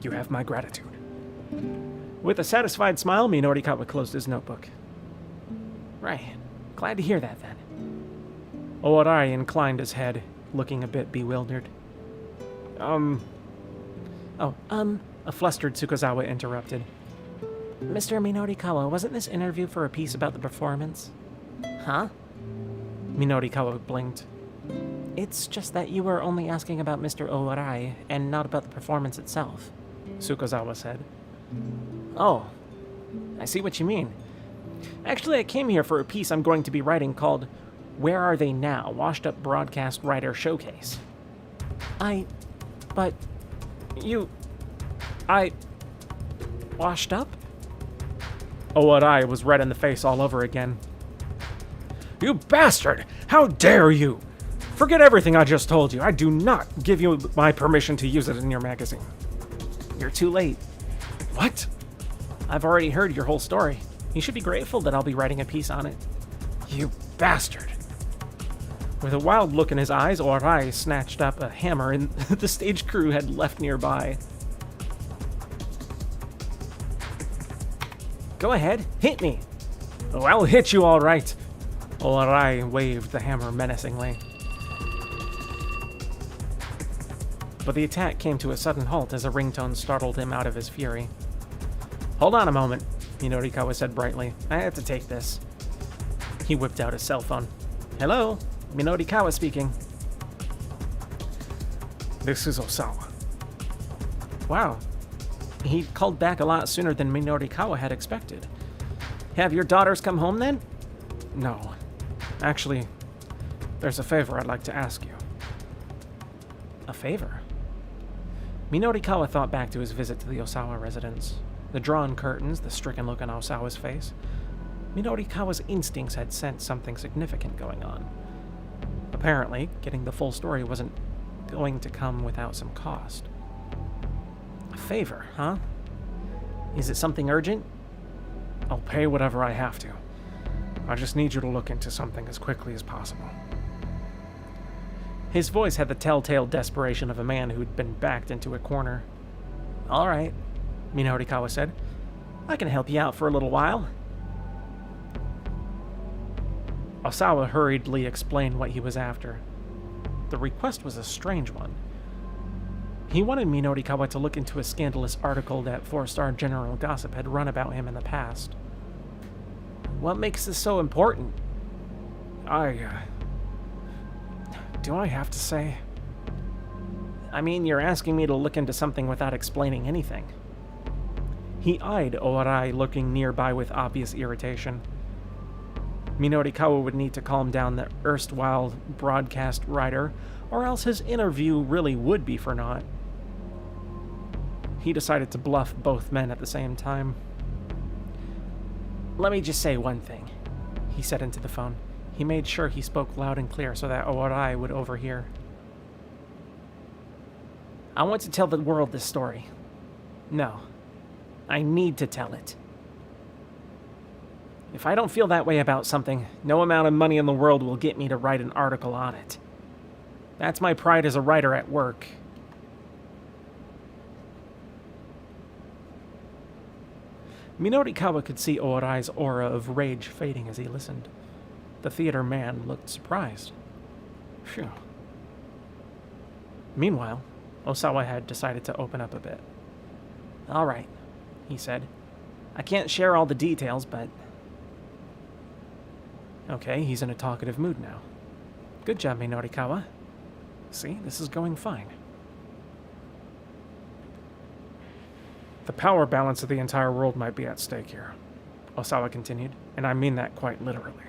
You have my gratitude. With a satisfied smile, Minorikawa closed his notebook. Right. Glad to hear that, then. Oarai inclined his head, looking a bit bewildered. A flustered Tsukazawa interrupted. Mr. Minorikawa, wasn't this interview for a piece about the performance? Huh? Minorikawa blinked. It's just that you were only asking about Mr. Oarai, and not about the performance itself, Tsukazawa said. Oh, I see what you mean. Actually, I came here for a piece I'm going to be writing called Where Are They Now? Washed Up Broadcast Writer Showcase. Washed up? Oarai was red in the face all over again. You bastard! How dare you! Forget everything I just told you. I do not give you my permission to use it in your magazine. You're too late. What? I've already heard your whole story. You should be grateful that I'll be writing a piece on it. You bastard! With a wild look in his eyes, Oarai snatched up a hammer and the stage crew had left nearby. Go ahead, hit me! Oh, I'll hit you all right. Oarai waved the hammer menacingly. But the attack came to a sudden halt as a ringtone startled him out of his fury. Hold on a moment, Minorikawa said brightly. I have to take this. He whipped out his cell phone. Hello, Minorikawa speaking. This is Osawa. Wow. He called back a lot sooner than Minorikawa had expected. Have your daughters come home then? No. Actually, there's a favor I'd like to ask you. A favor? Minorikawa thought back to his visit to the Osawa residence. The drawn curtains, the stricken look on Osawa's face. Minorikawa's instincts had sensed something significant going on. Apparently, getting the full story wasn't going to come without some cost. A favor, huh? Is it something urgent? I'll pay whatever I have to. I just need you to look into something as quickly as possible. His voice had the telltale desperation of a man who'd been backed into a corner. All right, Minorikawa said. I can help you out for a little while. Osawa hurriedly explained what he was after. The request was a strange one. He wanted Minorikawa to look into a scandalous article that 4-star general gossip had run about him in the past. What makes this so important? Do I have to say? I mean, you're asking me to look into something without explaining anything. He eyed Owarai, looking nearby with obvious irritation. Minorikawa would need to calm down the erstwhile broadcast writer, or else his interview really would be for naught. He decided to bluff both men at the same time. Let me just say one thing, he said into the phone. He made sure he spoke loud and clear so that Owarai would overhear. I want to tell the world this story. No, I need to tell it. If I don't feel that way about something, no amount of money in the world will get me to write an article on it. That's my pride as a writer at work. Minorikawa could see Owarai's aura of rage fading as he listened. The theater man looked surprised. Phew. Meanwhile, Osawa had decided to open up a bit. All right, he said. I can't share all the details, but... Okay, he's in a talkative mood now. Good job, Minorikawa. See, this is going fine. The power balance of the entire world might be at stake here, Osawa continued, and I mean that quite literally.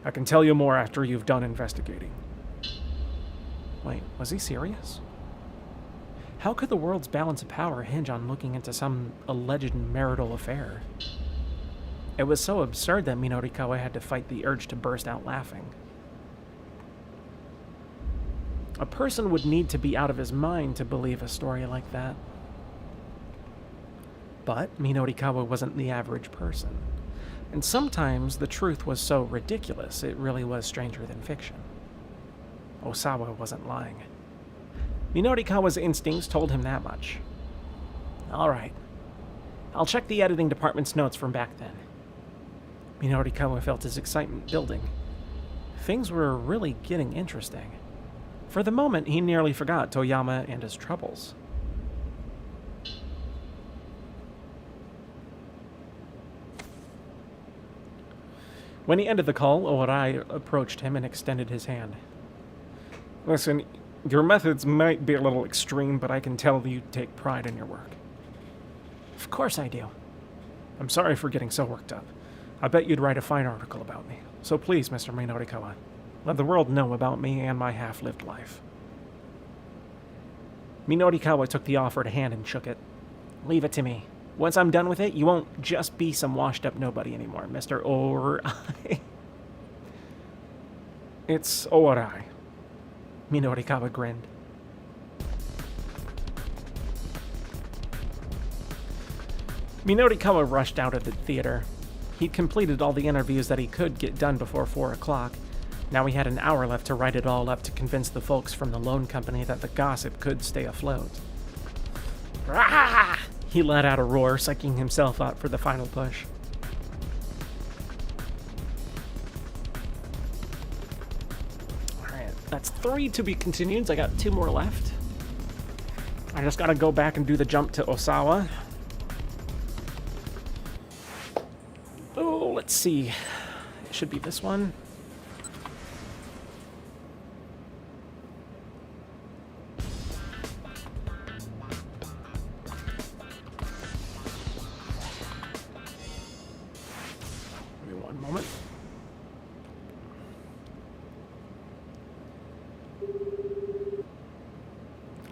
I can tell you more after you've done investigating. Wait, was he serious? How could the world's balance of power hinge on looking into some alleged marital affair? It was so absurd that Minorikawa had to fight the urge to burst out laughing. A person would need to be out of his mind to believe a story like that. But Minorikawa wasn't the average person. And sometimes the truth was so ridiculous it really was stranger than fiction. Osawa wasn't lying. Minorikawa's instincts told him that much. All right. I'll check the editing department's notes from back then. Minorikawa felt his excitement building. Things were really getting interesting. For the moment, he nearly forgot Toyama and his troubles. When he ended the call, Owarai approached him and extended his hand. Listen, your methods might be a little extreme, but I can tell you take pride in your work. Of course I do. I'm sorry for getting so worked up. I bet you'd write a fine article about me. So please, Mr. Minorikawa, let the world know about me and my half-lived life. Minorikawa took the offered hand and shook it. Leave it to me. Once I'm done with it, you won't just be some washed-up nobody anymore, Mr. Owarai. It's Owarai. Minorikawa grinned. Minorikawa rushed out of the theater. He'd completed all the interviews that he could get done before 4 o'clock. Now he had an hour left to write it all up to convince the folks from the loan company that the gossip could stay afloat. Rah! He let out a roar, psyching himself up for the final push. Alright, that's 3 to be continued. I got 2 more left. I just gotta go back and do the jump to Osawa. Oh, let's see. It should be this one.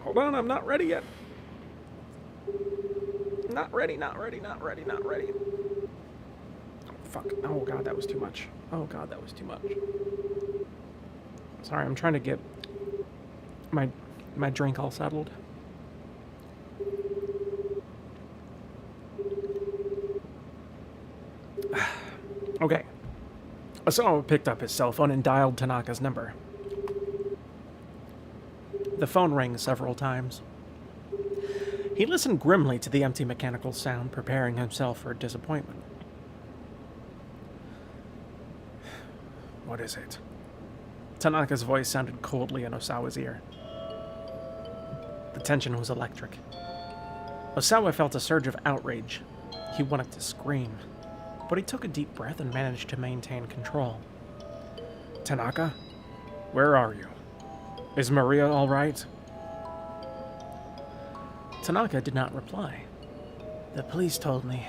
Hold on, I'm not ready yet. Not ready. fuck. Oh god, that was too much. Oh god, that was too much. Sorry, I'm trying to get my drink all settled. Okay. Osawa picked up his cell phone and dialed Tanaka's number. The phone rang several times. He listened grimly to the empty mechanical sound, preparing himself for disappointment. What is it? Tanaka's voice sounded coldly in Osawa's ear. The tension was electric. Osawa felt a surge of outrage. He wanted to scream, but he took a deep breath and managed to maintain control. Tanaka, where are you? Is Maria all right? Tanaka did not reply. The police told me.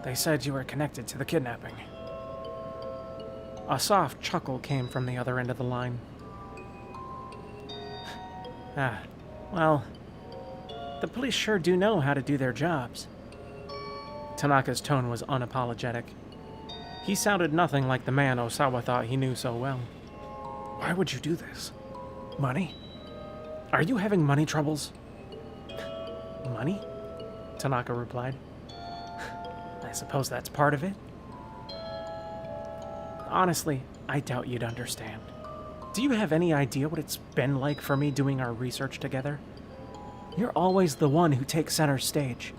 They said you were connected to the kidnapping. A soft chuckle came from the other end of the line. Well, the police sure do know how to do their jobs. Tanaka's tone was unapologetic. He sounded nothing like the man Osawa thought he knew so well. Why would you do this? Money? Are you having money troubles? Money? Tanaka replied. I suppose that's part of it. Honestly, I doubt you'd understand. Do you have any idea what it's been like for me doing our research together? You're always the one who takes center stage.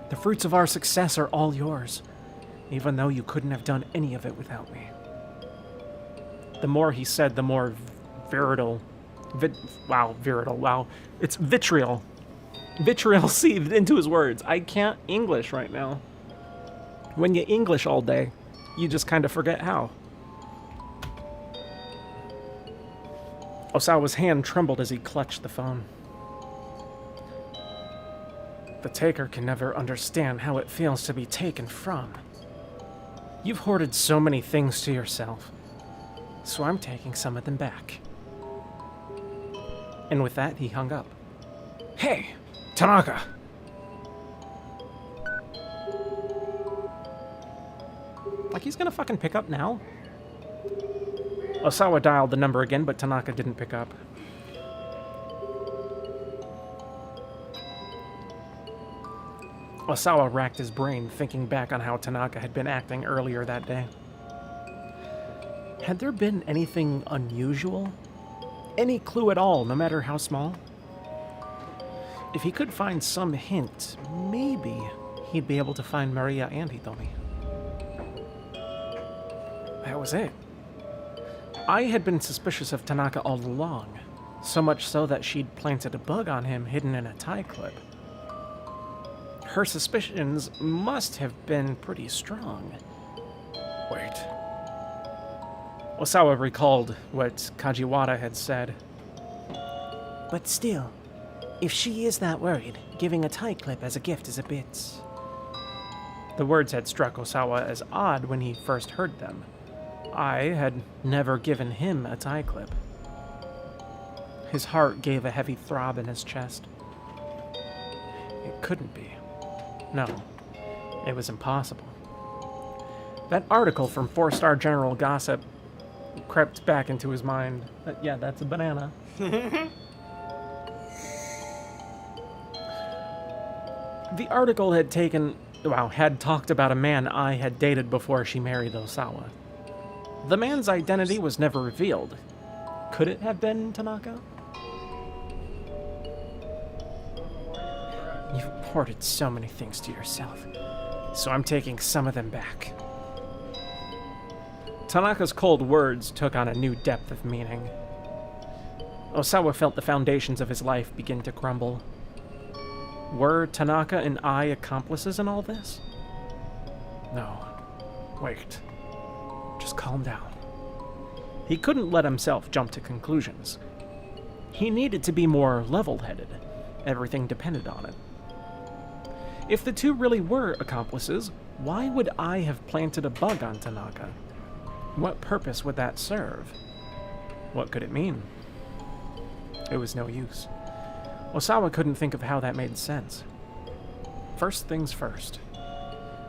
The fruits of our success are all yours, even though you couldn't have done any of it without me. The more he said, the more vitriol. It's vitriol. Vitriol seethed into his words. I can't English right now. When you English all day, you just kind of forget how. Osawa's hand trembled as he clutched the phone. The taker can never understand how it feels to be taken from. You've hoarded so many things to yourself, so I'm taking some of them back. And with that, he hung up. Hey, Tanaka! Like he's gonna fucking pick up now? Osawa dialed the number again, but Tanaka didn't pick up. Osawa racked his brain, thinking back on how Tanaka had been acting earlier that day. Had there been anything unusual? Any clue at all, no matter how small? If he could find some hint, maybe he'd be able to find Maria and Hitomi. That was it. I had been suspicious of Tanaka all along, so much so that she'd planted a bug on him hidden in a tie clip. Her suspicions must have been pretty strong. Wait. Osawa recalled what Kajiwara had said. But still, if she is that worried, giving a tie clip as a gift is a bit... The words had struck Osawa as odd when he first heard them. I had never given him a tie clip. His heart gave a heavy throb in his chest. It couldn't be. No, it was impossible. That article from 4-Star General Gossip crept back into his mind. Yeah, that's a banana. The article had talked about a man I had dated before she married Osawa. The man's identity was never revealed. Could it have been Tanaka? You've hoarded so many things to yourself, so I'm taking some of them back. Tanaka's cold words took on a new depth of meaning. Osawa felt the foundations of his life begin to crumble. Were Tanaka and I accomplices in all this? No. Wait. Just calm down. He couldn't let himself jump to conclusions. He needed to be more level-headed. Everything depended on it. If the two really were accomplices, why would I have planted a bug on Tanaka? What purpose would that serve? What could it mean? It was no use. Osawa couldn't think of how that made sense. First things first.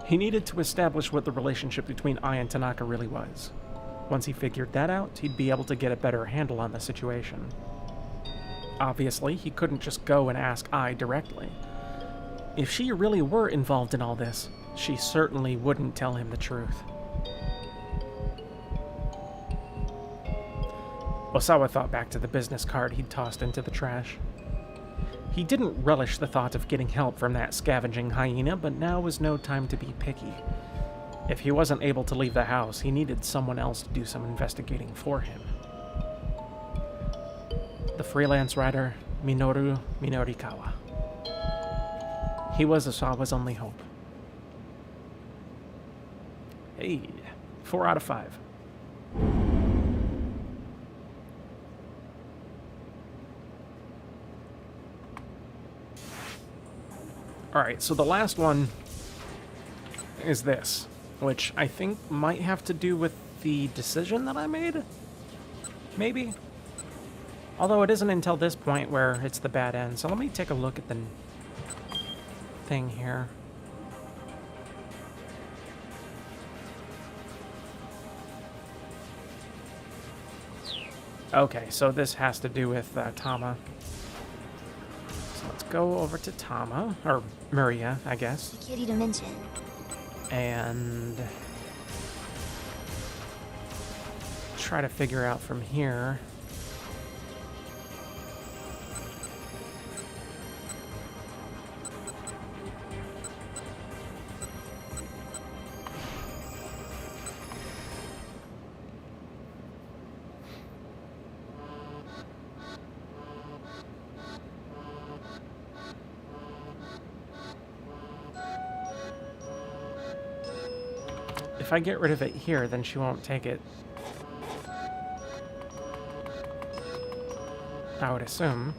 He needed to establish what the relationship between Ai and Tanaka really was. Once he figured that out, he'd be able to get a better handle on the situation. Obviously, he couldn't just go and ask Ai directly. If she really were involved in all this, she certainly wouldn't tell him the truth. Osawa thought back to the business card he'd tossed into the trash. He didn't relish the thought of getting help from that scavenging hyena, but now was no time to be picky. If he wasn't able to leave the house, he needed someone else to do some investigating for him. The freelance writer, Minoru Minorikawa. He was Osawa's only hope. Hey, 4 out of 5. Alright, so the last one is this, which I think might have to do with the decision that I made? Maybe? Although it isn't until this point where it's the bad end, so let me take a look at the thing here. Okay, so this has to do with Tama. So let's go over to Tama, or Maria, I guess. The kitty dimension. And try to figure out from here. If I get rid of it here, then she won't take it. I would assume.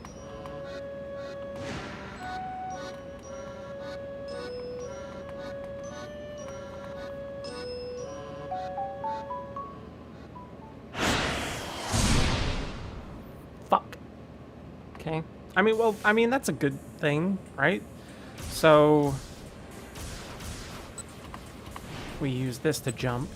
Fuck. Okay. I mean, that's a good thing, right? So we use this to jump.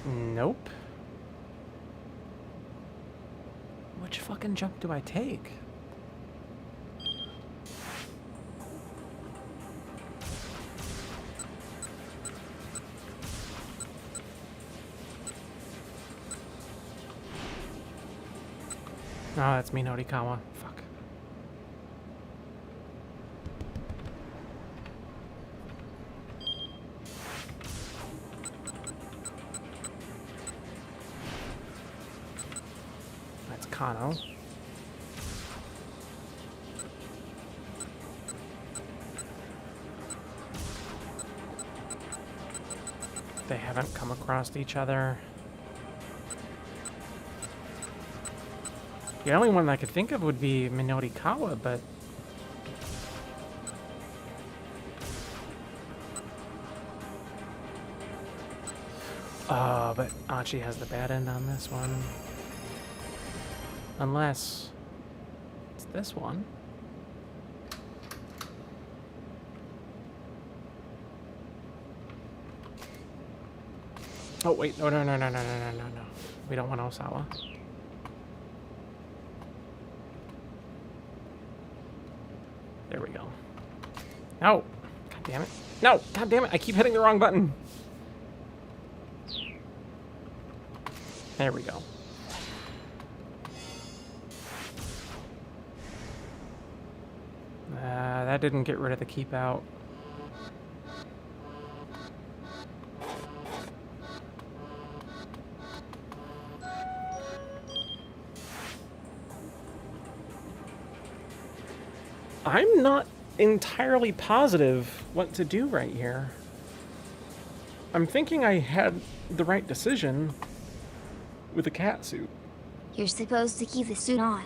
Nope. Which fucking jump do I take? Oh, that's Minorikawa. Fuck. That's Kano. They haven't come across each other. The only one I could think of would be Minorikawa, but but Achi has the bad end on this one. Unless it's this one. Oh wait, no. We don't want Osawa. There we go. No! God damn it. No! God damn it! I keep hitting the wrong button! There we go. That didn't get rid of the keep out. I'm not entirely positive what to do right here. I'm thinking I had the right decision with the cat suit. You're supposed to keep the suit on.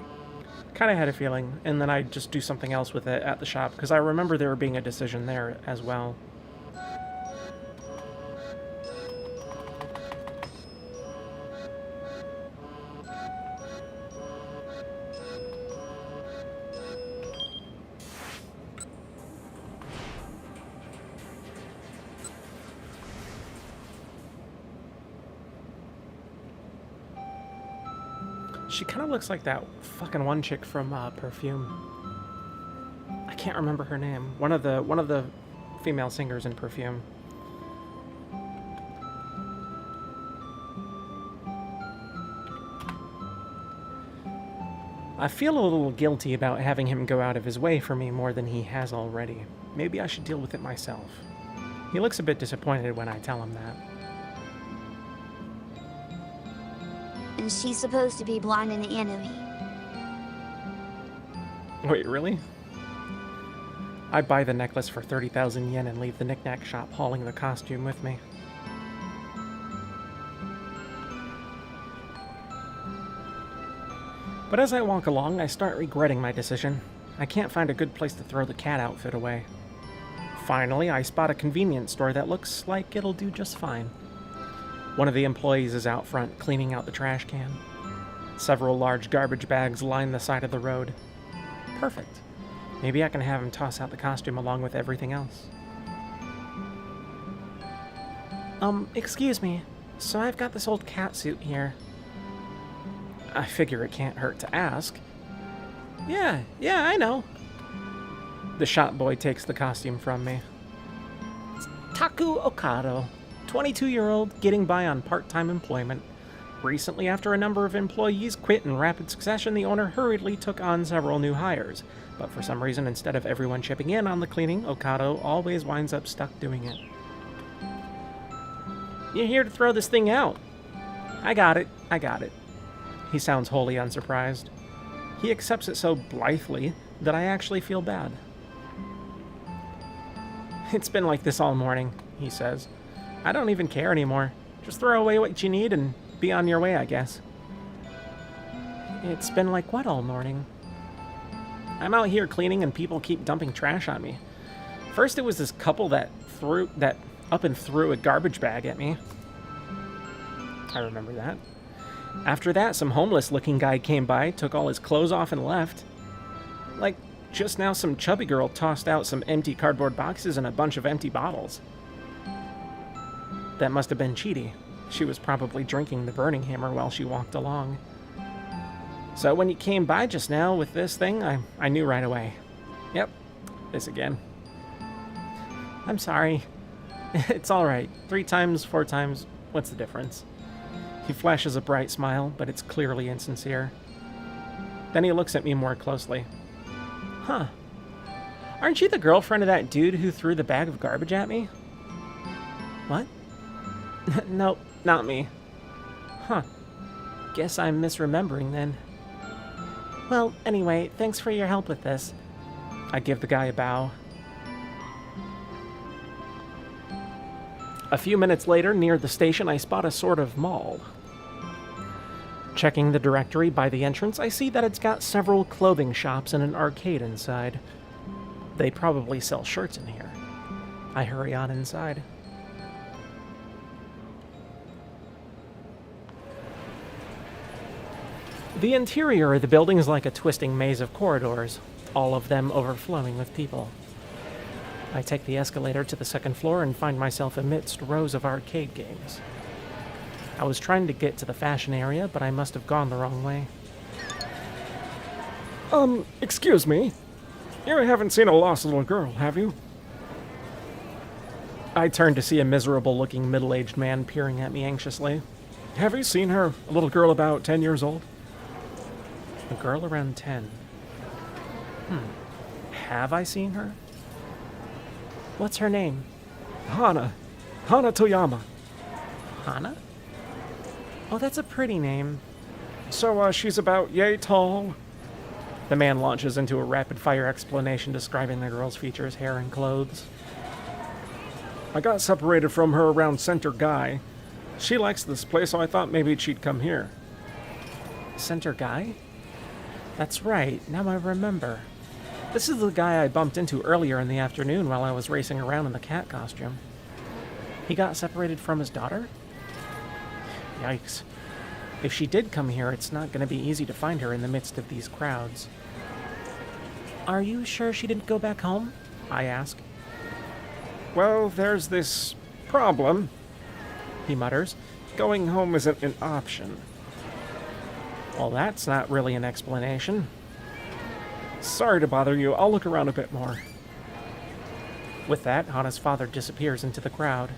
Kind of had a feeling, and then I'd just do something else with it at the shop, because I remember there being a decision there as well. She kind of looks like that fucking one chick from Perfume. I can't remember her name. One of the female singers in Perfume. I feel a little guilty about having him go out of his way for me more than he has already. Maybe I should deal with it myself. He looks a bit disappointed when I tell him that. And she's supposed to be blonde in the anime. Wait, really? I'd buy the necklace for 30,000 yen and leave the knick-knack shop hauling the costume with me. But as I walk along, I start regretting my decision. I can't find a good place to throw the cat outfit away. Finally, I spot a convenience store that looks like it'll do just fine. One of the employees is out front cleaning out the trash can. Several large garbage bags line the side of the road. Perfect. Maybe I can have him toss out the costume along with everything else. Excuse me. So I've got this old cat suit here. I figure it can't hurt to ask. Yeah, I know. The shop boy takes the costume from me. It's Taku Okado, 22-year-old, getting by on part-time employment. Recently, after a number of employees quit in rapid succession, the owner hurriedly took on several new hires. But for some reason, instead of everyone chipping in on the cleaning, Okado always winds up stuck doing it. You're here to throw this thing out. I got it. He sounds wholly unsurprised. He accepts it so blithely that I actually feel bad. It's been like this all morning, he says. I don't even care anymore. Just throw away what you need and be on your way, I guess. It's been like what all morning? I'm out here cleaning and people keep dumping trash on me. First it was this couple that up and threw a garbage bag at me. I remember that. After that, some homeless-looking guy came by, took all his clothes off and left. Like, just now some chubby girl tossed out some empty cardboard boxes and a bunch of empty bottles. That must have been Cheaty. She was probably drinking the Burning Hammer while she walked along. So when you came by just now with this thing, I knew right away. Yep, this again. I'm sorry. It's alright. 3 times, 4 times, what's the difference? He flashes a bright smile, but it's clearly insincere. Then he looks at me more closely. Huh. Aren't you the girlfriend of that dude who threw the bag of garbage at me? What? Nope, not me. Huh. Guess I'm misremembering then. Well, anyway, thanks for your help with this. I give the guy a bow. A few minutes later, near the station, I spot a sort of mall. Checking the directory by the entrance, I see that it's got several clothing shops and an arcade inside. They probably sell shirts in here. I hurry on inside. The interior of the building is like a twisting maze of corridors, all of them overflowing with people. I take the escalator to the second floor and find myself amidst rows of arcade games. I was trying to get to the fashion area, but I must have gone the wrong way. Excuse me. You haven't seen a lost little girl, have you? I turned to see a miserable-looking middle-aged man peering at me anxiously. Have you seen her? A little girl about 10 years old? A girl around 10. Have I seen her? What's her name? Hana Toyama. Hana? Oh, that's a pretty name. So, she's about yay tall. The man launches into a rapid-fire explanation describing the girl's features, hair, and clothes. I got separated from her around Center Guy. She likes this place, so I thought maybe she'd come here. Center Guy? That's right, now I remember. This is the guy I bumped into earlier in the afternoon while I was racing around in the cat costume. He got separated from his daughter? Yikes. If she did come here, it's not going to be easy to find her in the midst of these crowds. Are you sure she didn't go back home? I ask. Well, there's this problem, he mutters. Going home isn't an option. Well, that's not really an explanation. Sorry to bother you. I'll look around a bit more. With that, Hana's father disappears into the crowd.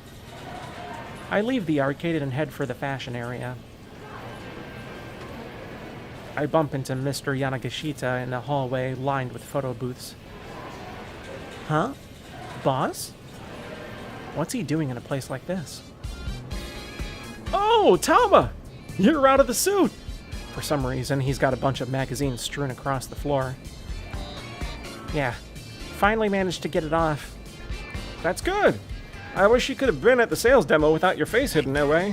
I leave the arcade and head for the fashion area. I bump into Mr. Yanagishita in a hallway lined with photo booths. Huh? Boss? What's he doing in a place like this? Oh, Tama! You're out of the suit! For some reason, he's got a bunch of magazines strewn across the floor. Yeah, finally managed to get it off. That's good! I wish you could have been at the sales demo without your face hidden away.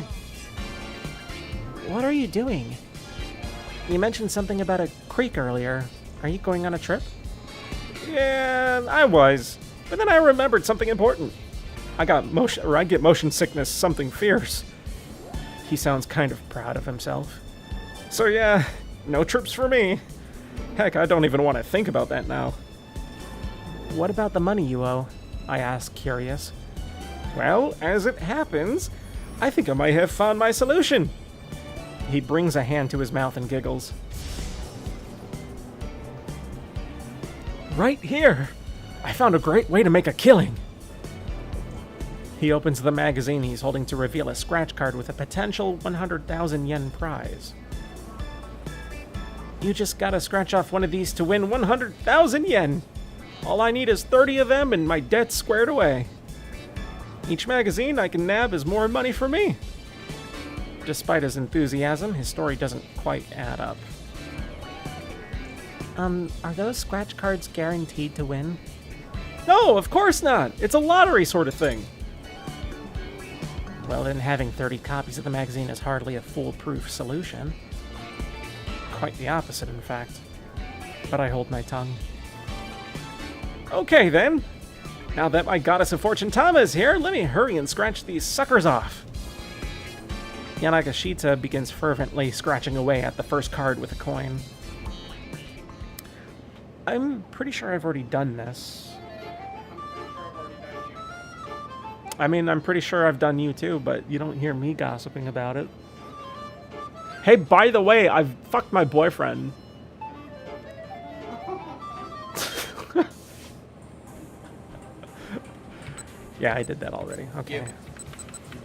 What are you doing? You mentioned something about a creek earlier. Are you going on a trip? Yeah, I was. But then I remembered something important. I get motion sickness, something fierce. He sounds kind of proud of himself. So yeah, no trips for me. Heck, I don't even want to think about that now. What about the money you owe? I asked, curious. Well, as it happens, I think I might have found my solution. He brings a hand to his mouth and giggles. Right here! I found a great way to make a killing! He opens the magazine he's holding to reveal a scratch card with a potential 100,000 yen prize. You just gotta scratch off one of these to win 100,000 yen! All I need is 30 of them and my debt's squared away. Each magazine I can nab is more money for me. Despite his enthusiasm, his story doesn't quite add up. Are those scratch cards guaranteed to win? No, of course not! It's a lottery sort of thing! Well, then having 30 copies of the magazine is hardly a foolproof solution. Quite the opposite, in fact. But I hold my tongue. Okay, then. Now that my goddess of fortune Tama is here, let me hurry and scratch these suckers off. Yanagishita begins fervently scratching away at the first card with a coin. I'm pretty sure I've already done this. I mean, I'm pretty sure I've done you too, but you don't hear me gossiping about it. Hey, by the way, I've fucked my boyfriend. Yeah, I did that already. Okay.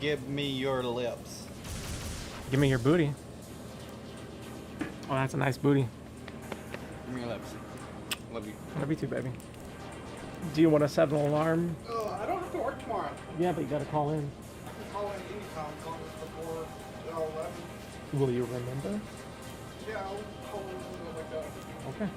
Give me your lips. Give me your booty. Oh, that's a nice booty. Give me your lips. Love you. Love you too, baby. Do you want to set an alarm? I don't have to work tomorrow. Yeah, but you gotta call in. I can call in anytime as long as before 11. Will you remember? Yeah, I'll call in something like that. Okay.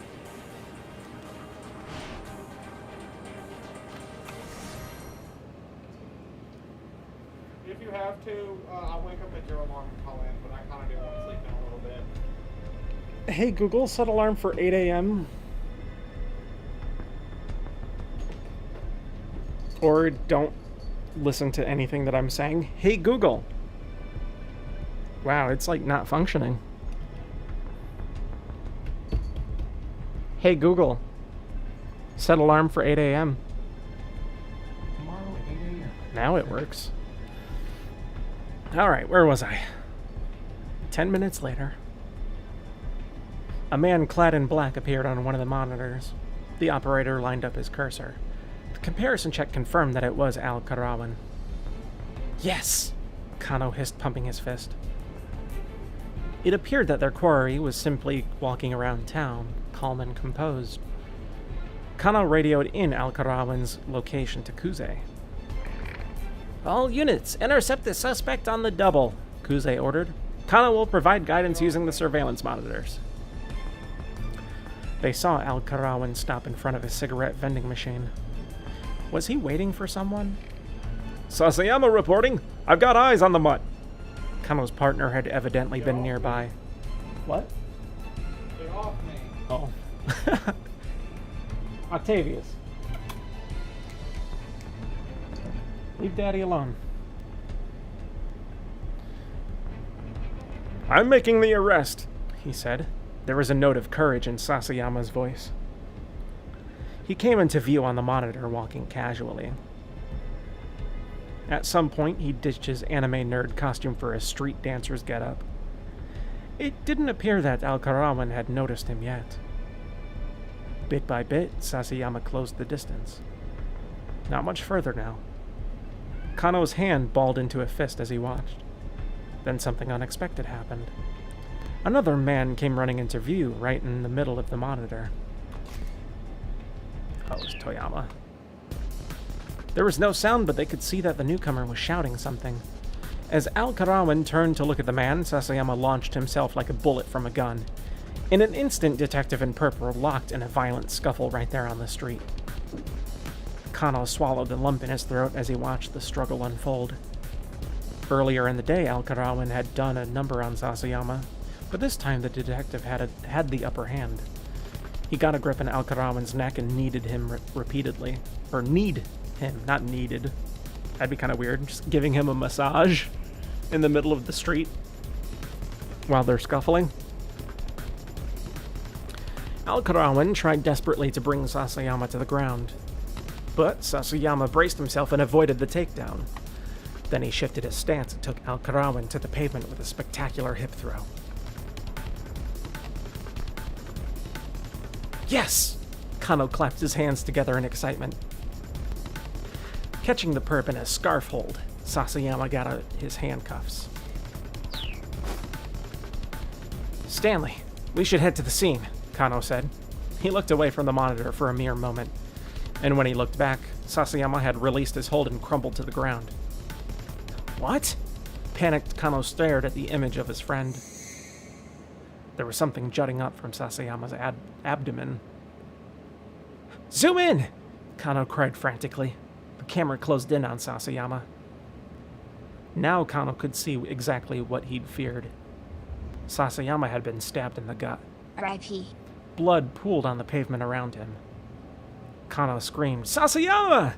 If you have to, I'll wake up at your alarm and call in, but I kind of do want to sleep in a little bit. Hey Google, set alarm for 8 a.m. Or don't listen to anything that I'm saying. Hey Google. Wow, it's like not functioning. Hey Google, set alarm for 8 a.m. Tomorrow at 8 a.m. Now it works. Alright, where was I? 10 minutes later. A man clad in black appeared on one of the monitors. The operator lined up his cursor. The comparison check confirmed that it was Al Karawan. Yes! Kano hissed, pumping his fist. It appeared that their quarry was simply walking around town, calm and composed. Kano radioed in Al Karawan's location to Kuze. All units, intercept the suspect on the double, Kuze ordered. Kano will provide guidance using the surveillance monitors. They saw Al Karawan stop in front of a cigarette vending machine. Was he waiting for someone? Sasayama reporting. I've got eyes on the mutt. Kano's partner had evidently been nearby. What? Get off me. Oh. Octavius. Leave Daddy alone. I'm making the arrest, he said. There was a note of courage in Sasayama's voice. He came into view on the monitor, walking casually. At some point, he ditched his anime nerd costume for a street dancer's getup. It didn't appear that Alcarawan had noticed him yet. Bit by bit, Sasayama closed the distance. Not much further now. Kano's hand balled into a fist as he watched. Then something unexpected happened. Another man came running into view right in the middle of the monitor. Oh, it was Toyama. There was no sound, but they could see that the newcomer was shouting something. As Alcarawan turned to look at the man, Sasayama launched himself like a bullet from a gun. In an instant, Detective and Perp were locked in a violent scuffle right there on the street. Kano swallowed the lump in his throat as he watched the struggle unfold. Earlier in the day, Alcarawan had done a number on Sasayama, but this time the detective had the upper hand. He got a grip on Alcarawan's neck and kneaded him repeatedly. Or kneed him, not needed. That'd be kind of weird, just giving him a massage in the middle of the street while they're scuffling. Alcarawan tried desperately to bring Sasayama to the ground, but Sasayama braced himself and avoided the takedown. Then he shifted his stance and took Alcarawan to the pavement with a spectacular hip throw. Yes! Kano clapped his hands together in excitement. Catching the perp in a scarf hold, Sasayama got out his handcuffs. Stanley, we should head to the scene, Kano said. He looked away from the monitor for a mere moment, and when he looked back, Sasayama had released his hold and crumbled to the ground. What? Panicked, Kano stared at the image of his friend. There was something jutting up from Sasayama's abdomen. Zoom in! Kano cried frantically. The camera closed in on Sasayama. Now Kano could see exactly what he'd feared. Sasayama had been stabbed in the gut. R.I.P. Blood pooled on the pavement around him. Kano screamed, Sasayama!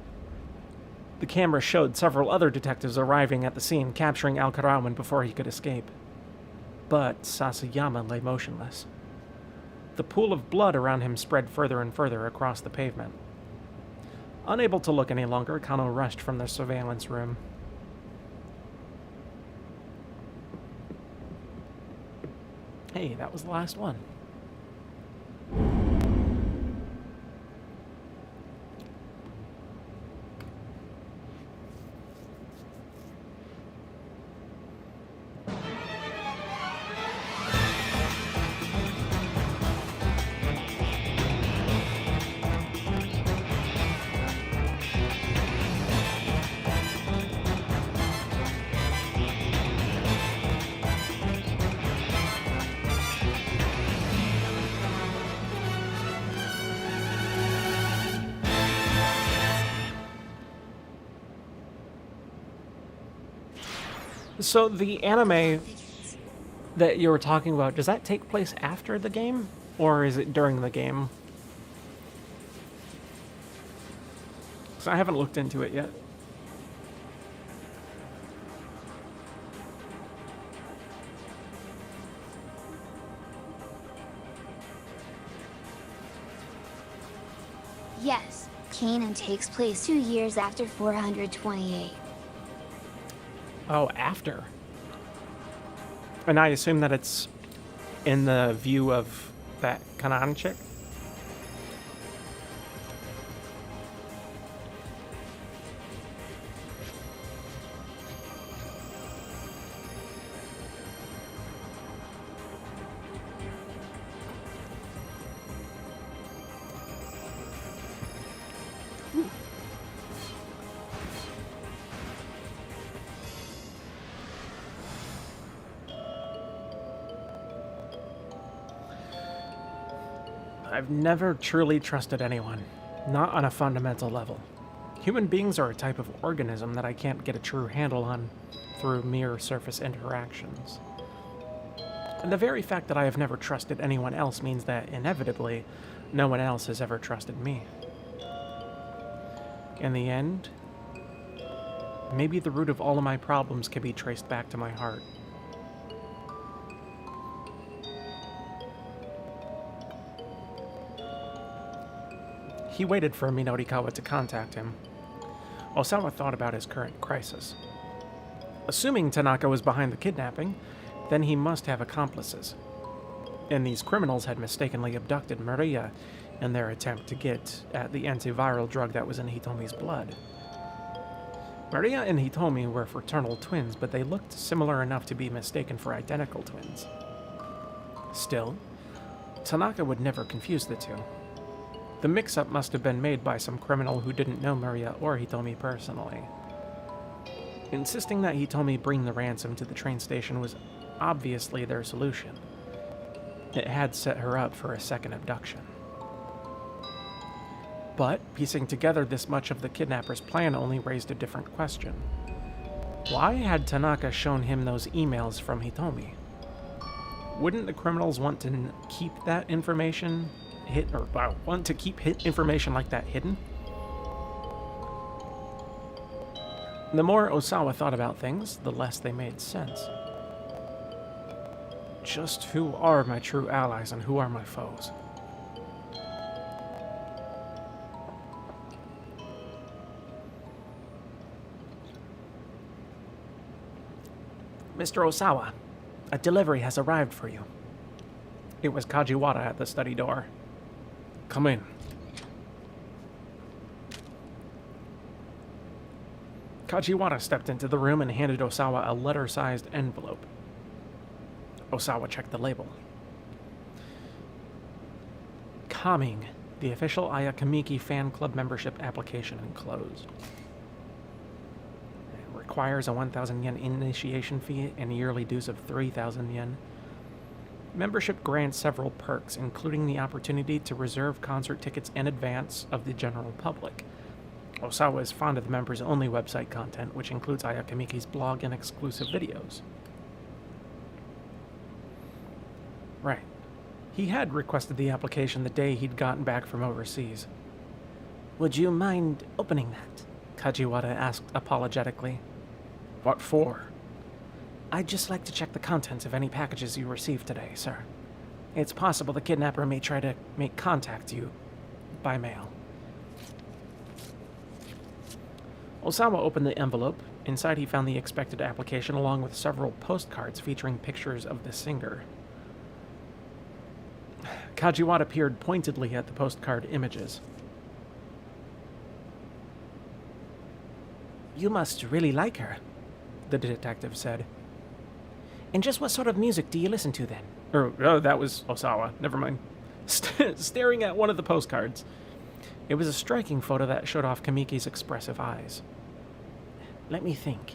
The camera showed several other detectives arriving at the scene, capturing Alcarawan before he could escape. But Sasayama lay motionless. The pool of blood around him spread further and further across the pavement. Unable to look any longer, Kano rushed from the surveillance room. Hey, that was the last one. So the anime that you were talking about, does that take place after the game? Or is it during the game? So I haven't looked into it yet. Yes, Kanan takes place 2 years after 428. Oh, after. And I assume that it's in the view of that Kanan chick? I've never truly trusted anyone, not on a fundamental level. Human beings are a type of organism that I can't get a true handle on through mere surface interactions. And the very fact that I have never trusted anyone else means that, inevitably, no one else has ever trusted me. In the end, maybe the root of all of my problems can be traced back to my heart. He waited for Minorikawa to contact him. Osawa thought about his current crisis. Assuming Tanaka was behind the kidnapping, then he must have accomplices. And these criminals had mistakenly abducted Maria in their attempt to get at the antiviral drug that was in Hitomi's blood. Maria and Hitomi were fraternal twins, but they looked similar enough to be mistaken for identical twins. Still, Tanaka would never confuse the two. The mix-up must have been made by some criminal who didn't know Maria or Hitomi personally. Insisting that Hitomi bring the ransom to the train station was obviously their solution. It had set her up for a second abduction. But piecing together this much of the kidnapper's plan only raised a different question. Why had Tanaka shown him those emails from Hitomi? Wouldn't the criminals want to keep that information information like that hidden? The more Osawa thought about things, the less they made sense. Just who are my true allies and who are my foes? Mr. Osawa, a delivery has arrived for you. It was Kajiwara at the study door. Come in. Kajiwara stepped into the room and handed Osawa a letter-sized envelope. Osawa checked the label. Coming, the official Ayakamiki fan club membership application enclosed. It requires a 1,000 yen initiation fee and yearly dues of 3,000 yen. Membership grants several perks, including the opportunity to reserve concert tickets in advance of the general public. Osawa is fond of the members-only website content, which includes Ayakamiki's blog and exclusive videos. Right. He had requested the application the day he'd gotten back from overseas. Would you mind opening that? Kajiwara asked apologetically. What for? I'd just like to check the contents of any packages you received today, sir. It's possible the kidnapper may try to make contact you by mail. Osawa opened the envelope. Inside he found the expected application along with several postcards featuring pictures of the singer. Kajiwara peered pointedly at the postcard images. You must really like her, the detective said. And just what sort of music do you listen to then? Oh, that was Osawa. Never mind. Staring at one of the postcards. It was a striking photo that showed off Kamiki's expressive eyes. Let me think.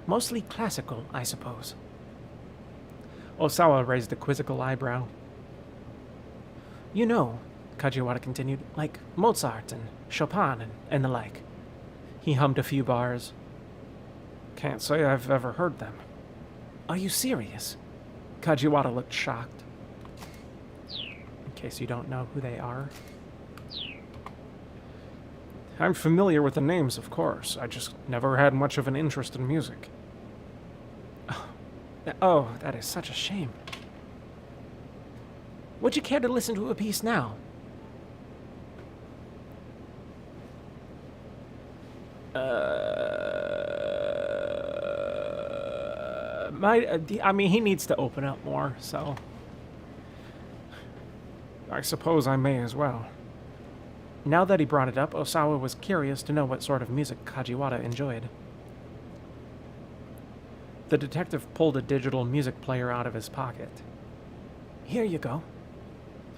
Mostly classical, I suppose. Osawa raised a quizzical eyebrow. You know, Kajiwara continued, like Mozart and Chopin and the like. He hummed a few bars. Can't say I've ever heard them. Are you serious? Kajiwara looked shocked. In case you don't know who they are. I'm familiar with the names, of course. I just never had much of an interest in music. Oh, that is such a shame. Would you care to listen to a piece now? I mean, he needs to open up more, so... I suppose I may as well. Now that he brought it up, Osawa was curious to know what sort of music Kajiwara enjoyed. The detective pulled a digital music player out of his pocket. Here you go.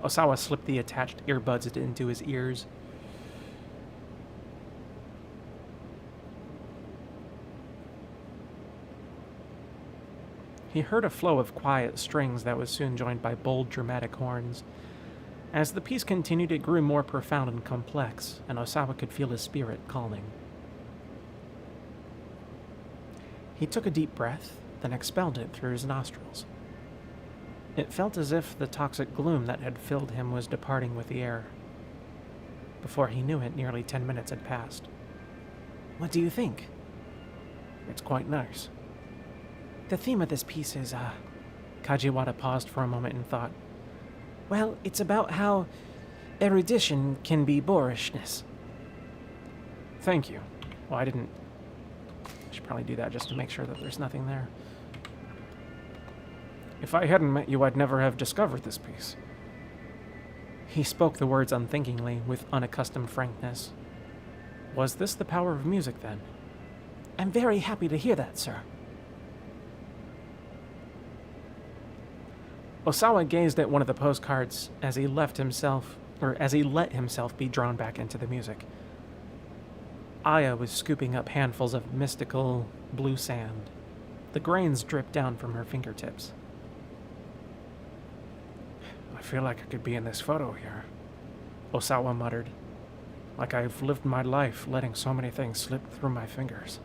Osawa slipped the attached earbuds into his ears. He heard a flow of quiet strings that was soon joined by bold, dramatic horns. As the piece continued, it grew more profound and complex, and Osawa could feel his spirit calming. He took a deep breath, then expelled it through his nostrils. It felt as if the toxic gloom that had filled him was departing with the air. Before he knew it, nearly 10 minutes had passed. What do you think? It's quite nice. The theme of this piece is, Kajiwara paused for a moment and thought. Well, it's about how erudition can be boorishness. Thank you. Well, I should probably do that just to make sure that there's nothing there. If I hadn't met you, I'd never have discovered this piece. He spoke the words unthinkingly, with unaccustomed frankness. Was this the power of music, then? I'm very happy to hear that, sir. Osawa gazed at one of the postcards as he let himself be drawn back into the music. Aya was scooping up handfuls of mystical blue sand. The grains dripped down from her fingertips. I feel like I could be in this photo here, Osawa muttered. Like I've lived my life letting so many things slip through my fingers.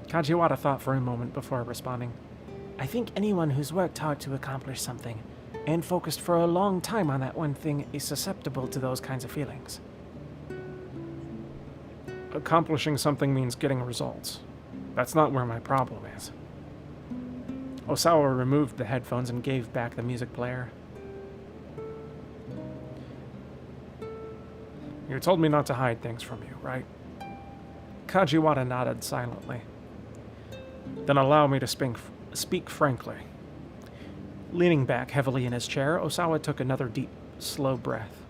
Kajiwara thought for a moment before responding. I think anyone who's worked hard to accomplish something and focused for a long time on that one thing is susceptible to those kinds of feelings. Accomplishing something means getting results. That's not where my problem is. Osawa removed the headphones and gave back the music player. You told me not to hide things from you, right? Kajiwara nodded silently. Then allow me to speak frankly. Leaning back heavily in his chair, Osawa took another deep, slow breath.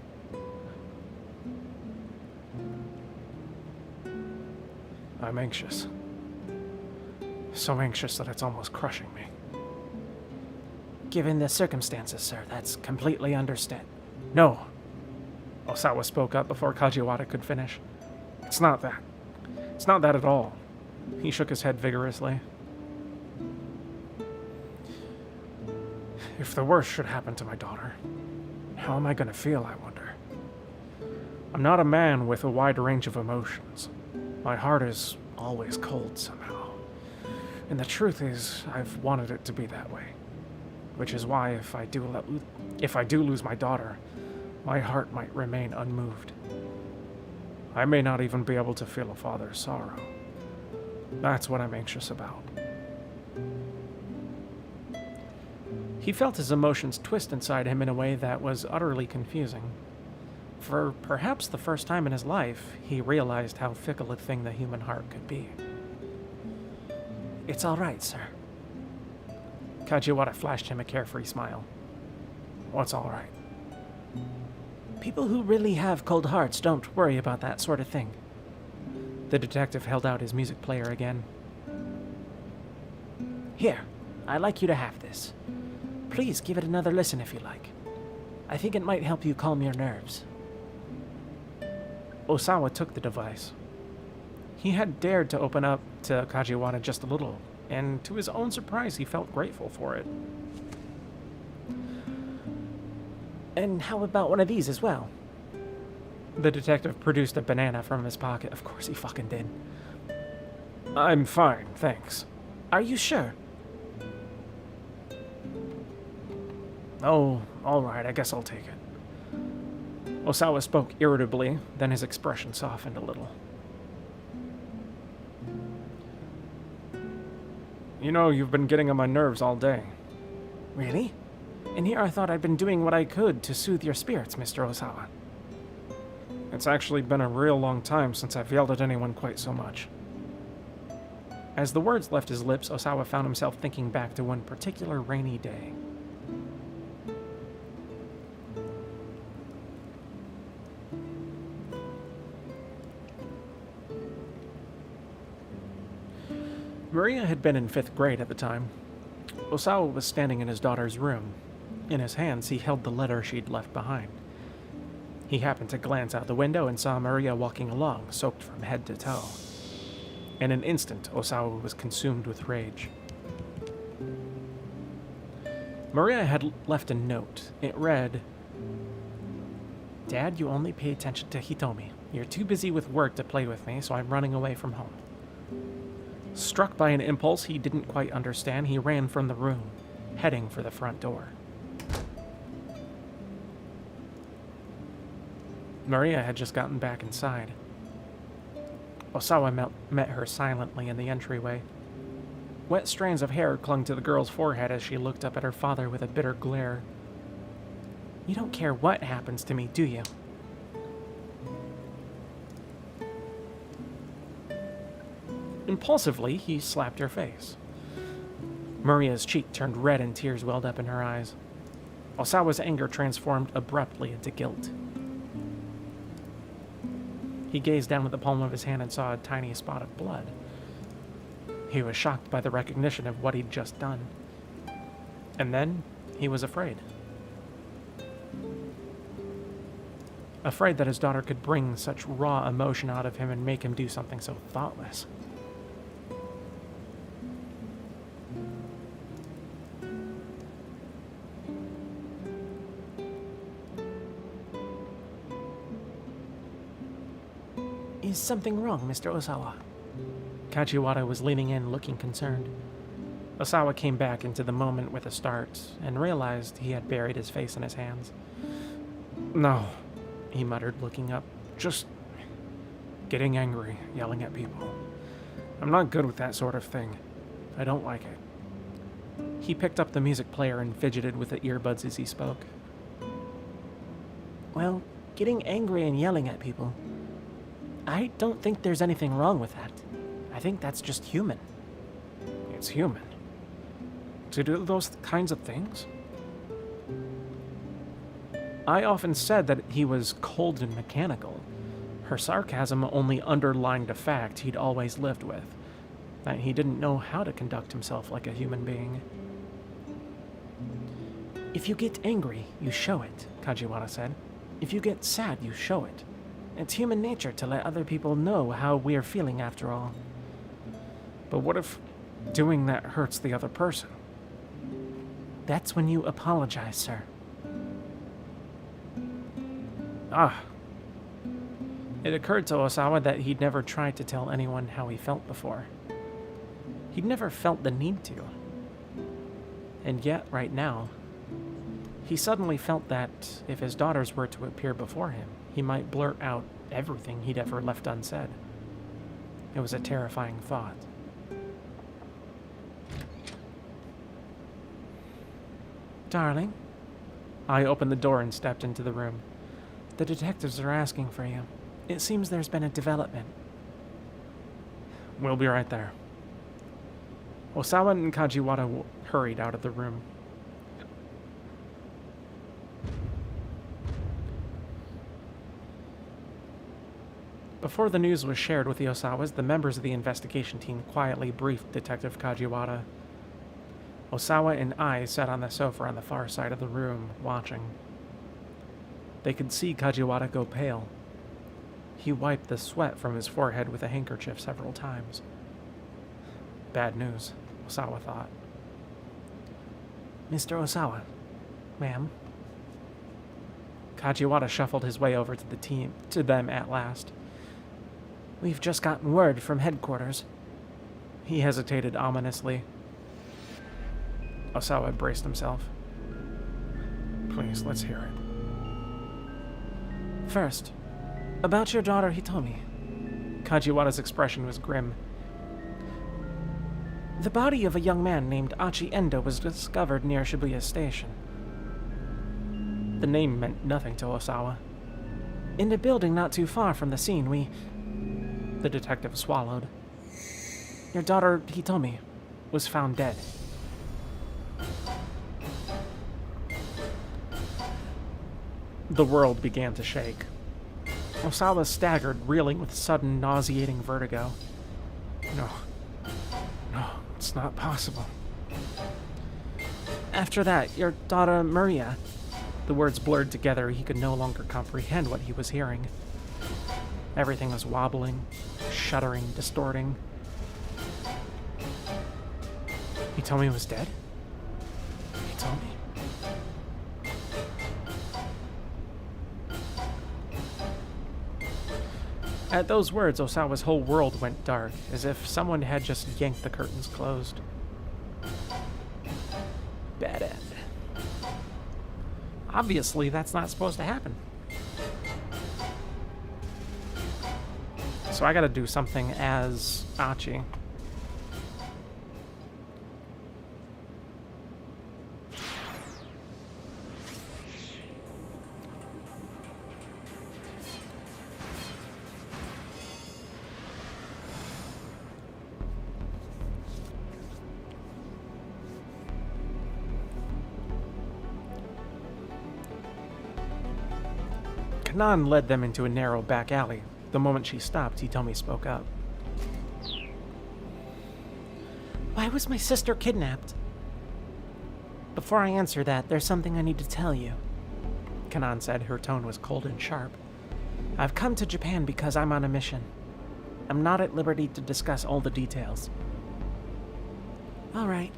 I'm anxious. So anxious that it's almost crushing me. Given the circumstances, sir, that's completely understood. No. Osawa spoke up before Kajiwara could finish. It's not that. It's not that at all. He shook his head vigorously. If the worst should happen to my daughter, how am I going to feel, I wonder? I'm not a man with a wide range of emotions. My heart is always cold somehow. And the truth is, I've wanted it to be that way. Which is why if I do lose my daughter, my heart might remain unmoved. I may not even be able to feel a father's sorrow. That's what I'm anxious about. He felt his emotions twist inside him in a way that was utterly confusing. For perhaps the first time in his life, he realized how fickle a thing the human heart could be. It's all right, sir. Kajiwara flashed him a carefree smile. What's all right? People who really have cold hearts don't worry about that sort of thing. The detective held out his music player again. Here, I'd like you to have this. Please give it another listen if you like. I think it might help you calm your nerves. Osawa took the device. He had dared to open up to Kajiwara just a little, and to his own surprise, he felt grateful for it. And how about one of these as well? The detective produced a banana from his pocket. Of course he fucking did. I'm fine, thanks. Are you sure? Oh, alright, I guess I'll take it. Osawa spoke irritably, then his expression softened a little. You know, you've been getting on my nerves all day. Really? And here I thought I'd been doing what I could to soothe your spirits, Mr. Osawa. It's actually been a real long time since I've yelled at anyone quite so much. As the words left his lips, Osawa found himself thinking back to one particular rainy day. Maria had been in 5th grade at the time. Osawa was standing in his daughter's room. In his hands, he held the letter she'd left behind. He happened to glance out the window and saw Maria walking along, soaked from head to toe. In an instant, Osawa was consumed with rage. Maria had left a note. It read, Dad, you only pay attention to Hitomi. You're too busy with work to play with me, so I'm running away from home. Struck by an impulse he didn't quite understand, he ran from the room, heading for the front door. Maria had just gotten back inside. Osawa met her silently in the entryway. Wet strands of hair clung to the girl's forehead as she looked up at her father with a bitter glare. You don't care what happens to me, do you? Impulsively, he slapped her face. Maria's cheek turned red and tears welled up in her eyes. Osawa's anger transformed abruptly into guilt. He gazed down at the palm of his hand and saw a tiny spot of blood. He was shocked by the recognition of what he'd just done. And then he was afraid. Afraid that his daughter could bring such raw emotion out of him and make him do something so thoughtless. Is something wrong, Mr. Osawa? Kajiwara was leaning in, looking concerned. Osawa came back into the moment with a start and realized he had buried his face in his hands. No, he muttered, looking up. Just getting angry, yelling at people. I'm not good with that sort of thing. I don't like it. He picked up the music player and fidgeted with the earbuds as he spoke. Well, getting angry and yelling at people, I don't think there's anything wrong with that. I think that's just human. It's human. To do those kinds of things? I often said that he was cold and mechanical. Her sarcasm only underlined a fact he'd always lived with, that he didn't know how to conduct himself like a human being. If you get angry, you show it, Kajiwara said. If you get sad, you show it. It's human nature to let other people know how we're feeling after all. But what if doing that hurts the other person? That's when you apologize, sir. Ah. It occurred to Osawa that he'd never tried to tell anyone how he felt before. He'd never felt the need to. And yet, right now, he suddenly felt that if his daughters were to appear before him, he might blurt out everything he'd ever left unsaid. It was a terrifying thought. Darling, I opened the door and stepped into the room. The detectives are asking for you. It seems there's been a development. We'll be right there. Osawa and Kajiwara hurried out of the room. Before the news was shared with the Osawas, the members of the investigation team quietly briefed Detective Kajiwara. Osawa and I sat on the sofa on the far side of the room, watching. They could see Kajiwara go pale. He wiped the sweat from his forehead with a handkerchief several times. Bad news, Osawa thought. Mr. Osawa, ma'am. Kajiwara shuffled his way over to them at last. We've just gotten word from headquarters. He hesitated ominously. Osawa braced himself. Please, let's hear it. First, about your daughter Hitomi. Kajiwara's expression was grim. The body of a young man named Achi Endo was discovered near Shibuya Station. The name meant nothing to Osawa. In a building not too far from the scene, The detective swallowed. Your daughter Hitomi was found dead. The world began to shake. Osawa staggered, reeling with sudden, nauseating vertigo. No, it's not possible. After that, your daughter Maria... The words blurred together. He could no longer comprehend what he was hearing. Everything was wobbling, shuddering, distorting. Hitomi was dead? Hitomi? At those words, Osawa's whole world went dark, as if someone had just yanked the curtains closed. Bad end. Obviously, that's not supposed to happen. So I gotta do something as Achi. Kanan led them into a narrow back alley. The moment she stopped, Hitomi spoke up. Why was my sister kidnapped? Before I answer that, there's something I need to tell you. Kanan said. Her tone was cold and sharp. I've come to Japan because I'm on a mission. I'm not at liberty to discuss all the details. All right.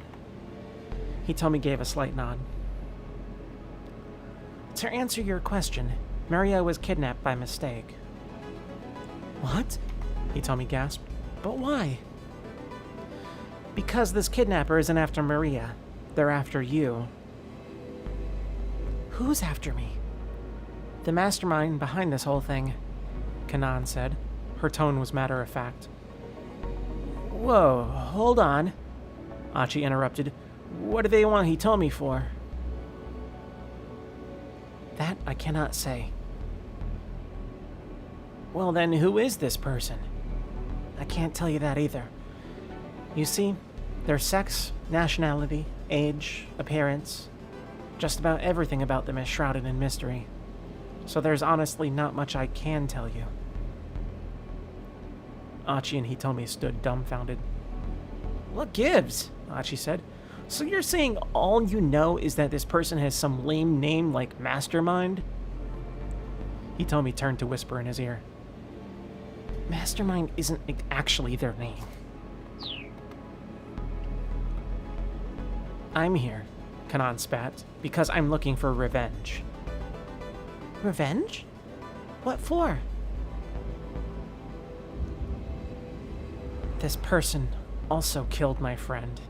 Hitomi gave a slight nod. To answer your question, Maria was kidnapped by mistake. What? Hitomi gasped. But why? Because this kidnapper isn't after Maria. They're after you. Who's after me? The mastermind behind this whole thing, Kanan said. Her tone was matter-of-fact. Whoa, hold on. Achi interrupted. What do they want Hitomi for? That I cannot say. Well then, who is this person? I can't tell you that either. You see, their sex, nationality, age, appearance, just about everything about them is shrouded in mystery. So there's honestly not much I can tell you. Achi and Hitomi stood dumbfounded. What gives? Achi said. So you're saying all you know is that this person has some lame name like Mastermind? Hitomi turned to whisper in his ear. Mastermind isn't actually their name. I'm here, Kanan spat, because I'm looking for revenge. Revenge? What for? This person also killed my friend.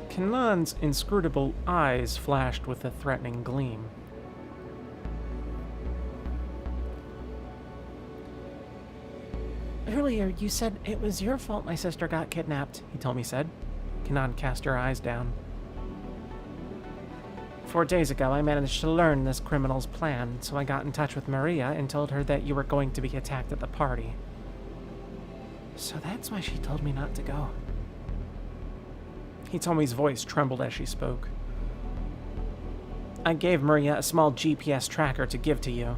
Kanan's inscrutable eyes flashed with a threatening gleam. Earlier, you said it was your fault my sister got kidnapped, Hitomi said. Kanan cast her eyes down. 4 days ago, I managed to learn this criminal's plan, so I got in touch with Maria and told her that you were going to be attacked at the party. So that's why she told me not to go. Hitomi's voice trembled as she spoke. I gave Maria a small GPS tracker to give to you,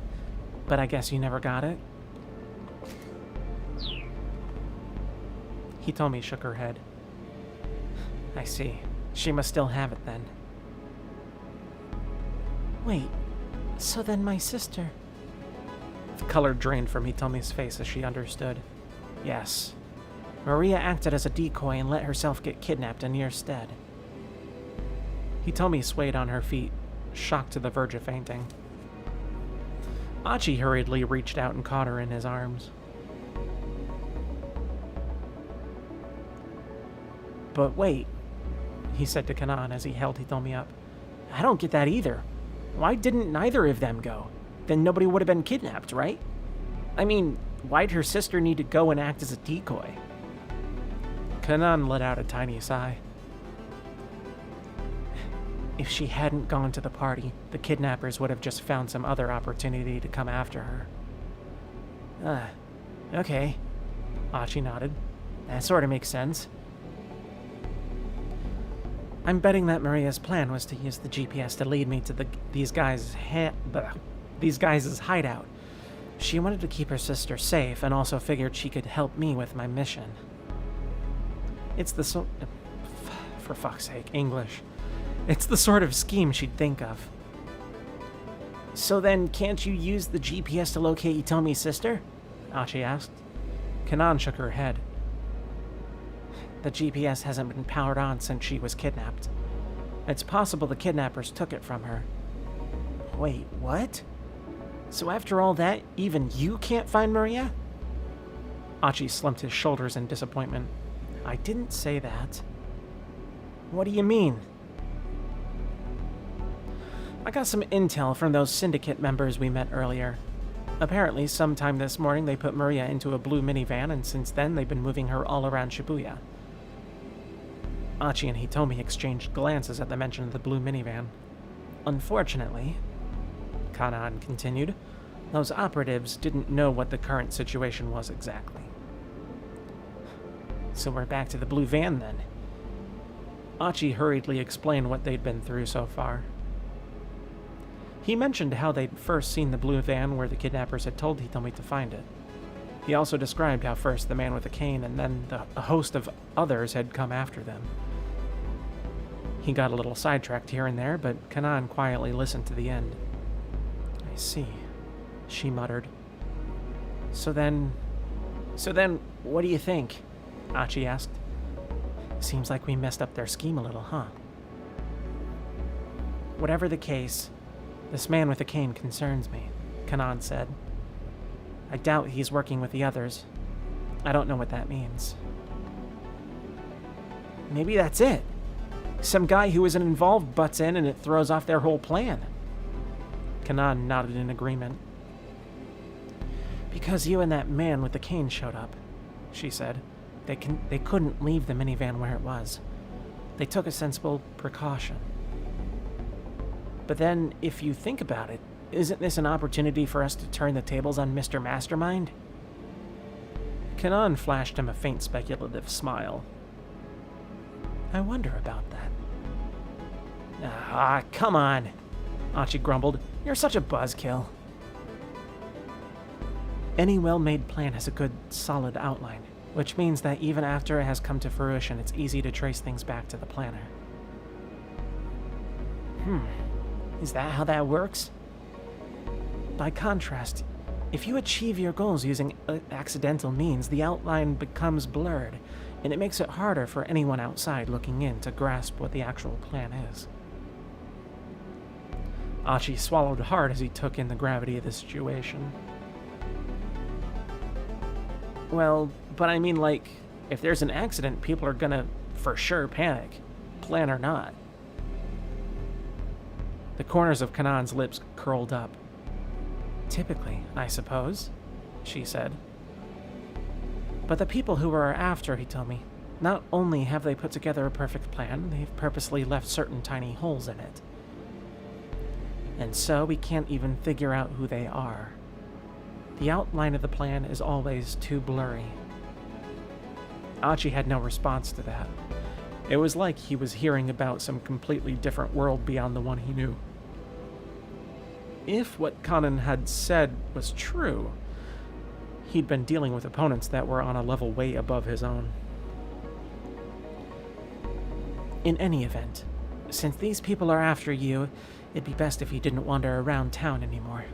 but I guess you never got it? Hitomi shook her head. I see. She must still have it then. Wait, so then my sister... The color drained from Hitomi's face as she understood. Yes. Maria acted as a decoy and let herself get kidnapped in your stead. Hitomi swayed on her feet, shocked to the verge of fainting. Achi hurriedly reached out and caught her in his arms. But wait, he said to Kanan as he held Hitomi up. I don't get that either. Why didn't neither of them go? Then nobody would have been kidnapped, right? I mean, why'd her sister need to go and act as a decoy? Kanan let out a tiny sigh. If she hadn't gone to the party, the kidnappers would have just found some other opportunity to come after her. Okay. Achi nodded. That sort of makes sense. I'm betting that Maria's plan was to use the GPS to lead me to these guys' hideout. She wanted to keep her sister safe and also figured she could help me with my mission. It's the for fuck's sake, English. It's the sort of scheme she'd think of. So then, can't you use the GPS to locate Hitomi's sister? Achi asked. Kanan shook her head. The GPS hasn't been powered on since she was kidnapped. It's possible the kidnappers took it from her. Wait, what? So after all that, even you can't find Maria? Achi slumped his shoulders in disappointment. I didn't say that. What do you mean? I got some intel from those syndicate members we met earlier. Apparently, sometime this morning they put Maria into a blue minivan, and since then they've been moving her all around Shibuya. Achi and Hitomi exchanged glances at the mention of the blue minivan. Unfortunately, Kanan continued, those operatives didn't know what the current situation was exactly. So we're back to the blue van then. Achi hurriedly explained what they'd been through so far. He mentioned how they'd first seen the blue van where the kidnappers had told Hitomi to find it. He also described how first the man with the cane and then a host of others had come after them. He got a little sidetracked here and there, but Kanan quietly listened to the end. I see, she muttered. So then, what do you think? Achi asked. Seems like we messed up their scheme a little, huh? Whatever the case, this man with the cane concerns me, Kanan said. I doubt he's working with the others. I don't know what that means. Maybe that's it. Some guy who isn't involved butts in and it throws off their whole plan. Kanan nodded in agreement. Because you and that man with the cane showed up, she said. They couldn't leave the minivan where it was. They took a sensible precaution. But then, if you think about it, isn't this an opportunity for us to turn the tables on Mr. Mastermind? Kanan flashed him a faint speculative smile. I wonder about that. Ah, come on, Achi grumbled. You're such a buzzkill. Any well-made plan has a good, solid outline, which means that even after it has come to fruition, it's easy to trace things back to the planner. Is that how that works? By contrast, if you achieve your goals using accidental means, the outline becomes blurred, and it makes it harder for anyone outside looking in to grasp what the actual plan is. Achi swallowed hard as he took in the gravity of the situation. Well, but I mean, like, if there's an accident, people are gonna for sure panic, plan or not. The corners of Kanan's lips curled up. Typically, I suppose, she said. But the people who are after, he told me, not only have they put together a perfect plan, they've purposely left certain tiny holes in it. And so we can't even figure out who they are. The outline of the plan is always too blurry. Achi had no response to that. It was like he was hearing about some completely different world beyond the one he knew. If what Kanan had said was true, he'd been dealing with opponents that were on a level way above his own. In any event, since these people are after you, it'd be best if you didn't wander around town anymore,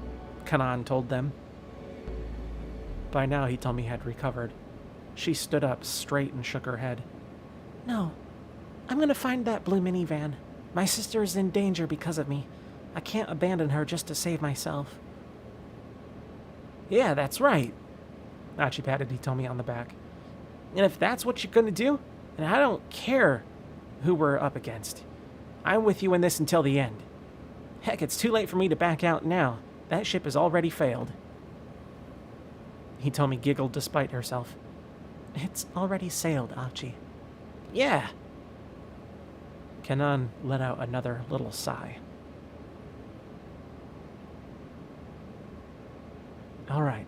Kanan told them. By now, Hitomi had recovered. She stood up straight and shook her head. No, I'm gonna find that blue minivan. My sister is in danger because of me. I can't abandon her just to save myself. Yeah, that's right. Achi patted Hitomi on the back. And if that's what you're gonna do, then I don't care who we're up against. I'm with you in this until the end. Heck, it's too late for me to back out now. That ship has already failed. Hitomi giggled despite herself. It's already sailed, Achi. Yeah. Kanan let out another little sigh. All right,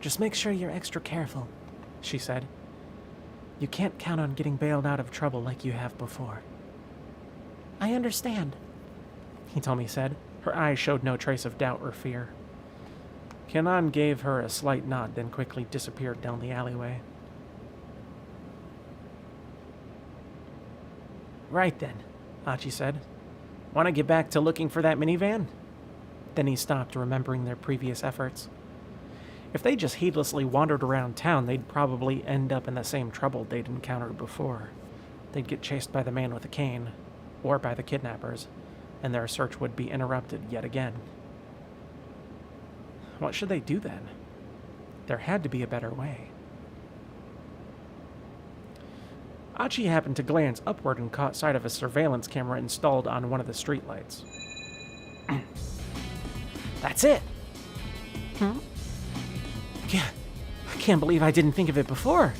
just make sure you're extra careful, she said. You can't count on getting bailed out of trouble like you have before. I understand, Hitomi said. Her eyes showed no trace of doubt or fear. Kanan gave her a slight nod, then quickly disappeared down the alleyway. Right then, Achi said. Want to get back to looking for that minivan? Then he stopped, remembering their previous efforts. If they just heedlessly wandered around town, they'd probably end up in the same trouble they'd encountered before. They'd get chased by the man with the cane, or by the kidnappers, and their search would be interrupted yet again. What should they do then? There had to be a better way. Achi happened to glance upward and caught sight of a surveillance camera installed on one of the streetlights. That's it! I can't believe I didn't think of it before.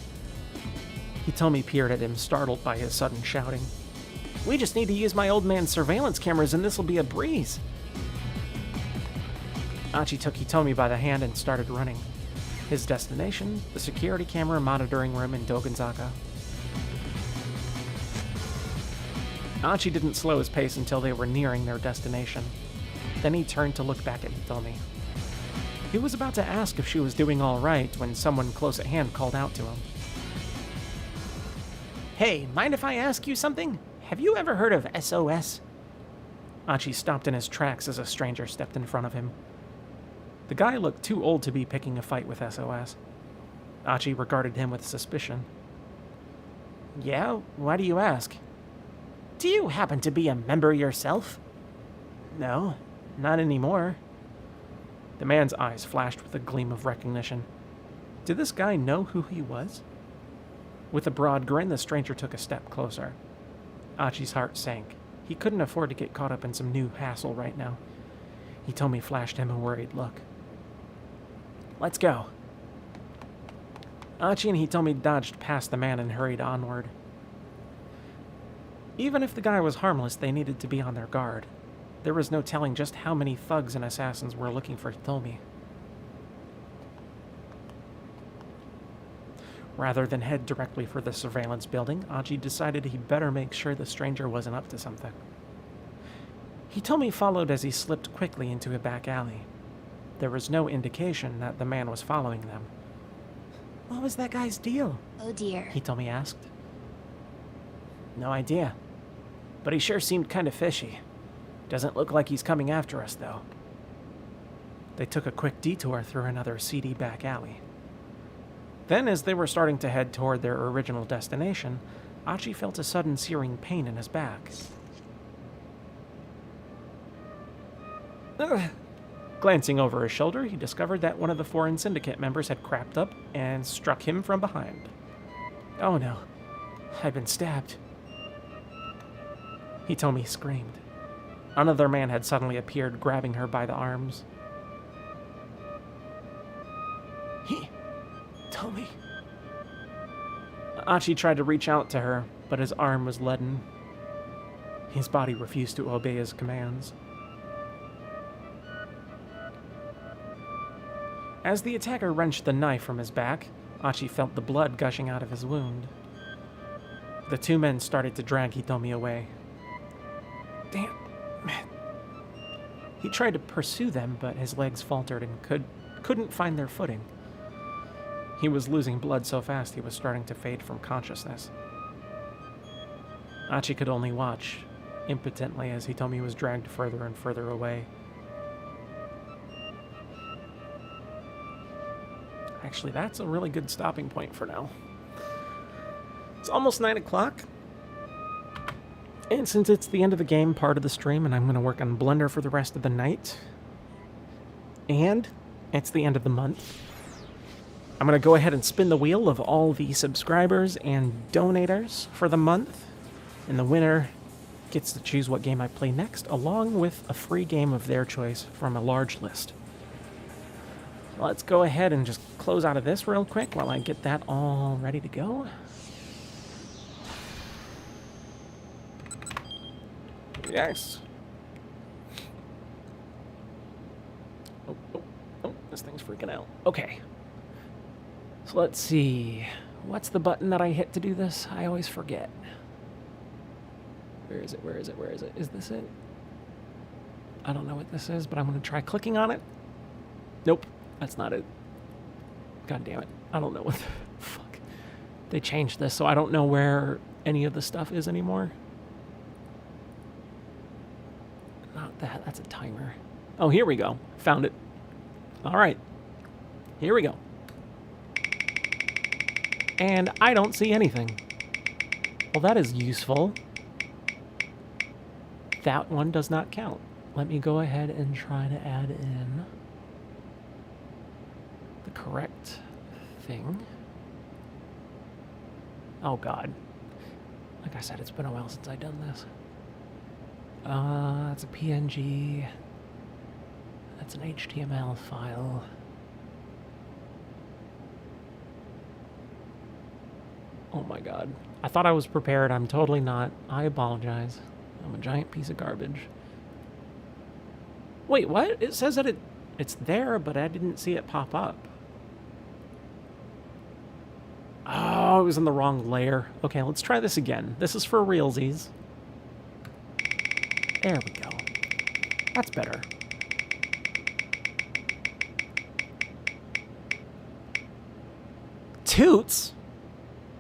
Hitomi peered at him, startled by his sudden shouting. We just need to use my old man's surveillance cameras and this'll be a breeze. Achi took Hitomi by the hand and started running. His destination, the security camera monitoring room in Dogenzaka. Archie didn't slow his pace until they were nearing their destination. Then he turned to look back at Hitomi. He was about to ask if she was doing all right when someone close at hand called out to him. Hey, mind if I ask you something? Have you ever heard of SOS? Archie stopped in his tracks as a stranger stepped in front of him. The guy looked too old to be picking a fight with SOS. Archie regarded him with suspicion. Yeah, why do you ask? Do you happen to be a member yourself? No, not anymore. The man's eyes flashed with a gleam of recognition. Did this guy know who he was? With a broad grin, the stranger took a step closer. Archie's heart sank. He couldn't afford to get caught up in some new hassle right now. Hitomi flashed him a worried look. Let's go. Archie and Hitomi dodged past the man and hurried onward. Even if the guy was harmless, they needed to be on their guard. There was no telling just how many thugs and assassins were looking for Hitomi. Rather than head directly for the surveillance building, Archie decided he'd better make sure the stranger wasn't up to something. Hitomi followed as he slipped quickly into a back alley. There was no indication that the man was following them. What was that guy's deal? Oh dear. Hitomi asked. No idea. But he sure seemed kind of fishy. Doesn't look like he's coming after us, though. They took a quick detour through another seedy back alley. Then, as they were starting to head toward their original destination, Archie felt a sudden searing pain in his back. Ugh. Glancing over his shoulder, he discovered that one of the foreign syndicate members had crapped up and struck him from behind. Oh no, I've been stabbed. Hitomi screamed. Another man had suddenly appeared, grabbing her by the arms. Hitomi. Archie tried to reach out to her, but his arm was leaden. His body refused to obey his commands. As the attacker wrenched the knife from his back, Archie felt the blood gushing out of his wound. The two men started to drag Hitomi away. Damn, man. He tried to pursue them, but his legs faltered and couldn't find their footing. He was losing blood so fast he was starting to fade from consciousness. Archie could only watch, impotently, as Hitomi was dragged further and further away. Actually, that's a really good stopping point for now. It's almost 9 o'clock. And since it's the end of the game part of the stream, and I'm going to work on Blender for the rest of the night, and it's the end of the month, I'm going to go ahead and spin the wheel of all the subscribers and donators for the month, and the winner gets to choose what game I play next, along with a free game of their choice from a large list. Let's go ahead and just close out of this real quick while I get that all ready to go. Yes. Oh, this thing's freaking out. Okay. So let's see. What's the button that I hit to do this? I always forget. Where is it? Where is it? Where is it? Is this it? I don't know what this is, but I'm going to try clicking on it. Nope. That's not it. God damn it. I don't know what the fuck. They changed this, so I don't know where any of the stuff is anymore. Not that. That's a timer. Oh, here we go. Found it. All right. Here we go. And I don't see anything. Well, that is useful. That one does not count. Let me go ahead and try to add in the correct thing. Oh God. Like I said, it's been a while since I've done this. That's a PNG. That's an HTML file. Oh my God. I thought I was prepared. I'm totally not. I apologize. I'm a giant piece of garbage. Wait, what? It says that it's there, but I didn't see it pop up. Oh, it was in the wrong layer. Okay, let's try this again. This is for realsies. There we go. That's better. Toots?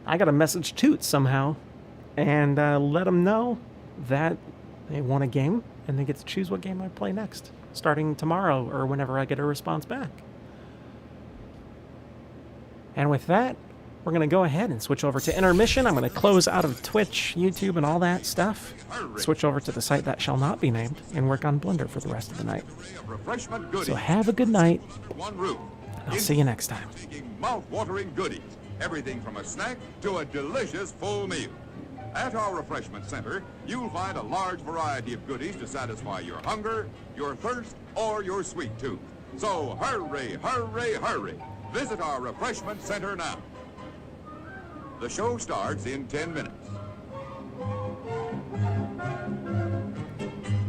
I gotta message Toots somehow and let them know that they won a game and they get to choose what game I play next, starting tomorrow or whenever I get a response back. And with that, we're going to go ahead and switch over to intermission. I'm going to close out of Twitch, YouTube, and all that stuff. Switch over to the site that shall not be named and work on Blender for the rest of the night. So have a good night. I'll see you next time. Mouth-watering goodies. Everything from a snack to a delicious full meal. At our refreshment center, you'll find a large variety of goodies to satisfy your hunger, your thirst, or your sweet tooth. So hurry, hurry, hurry. Visit our refreshment center now. The show starts in 10 minutes.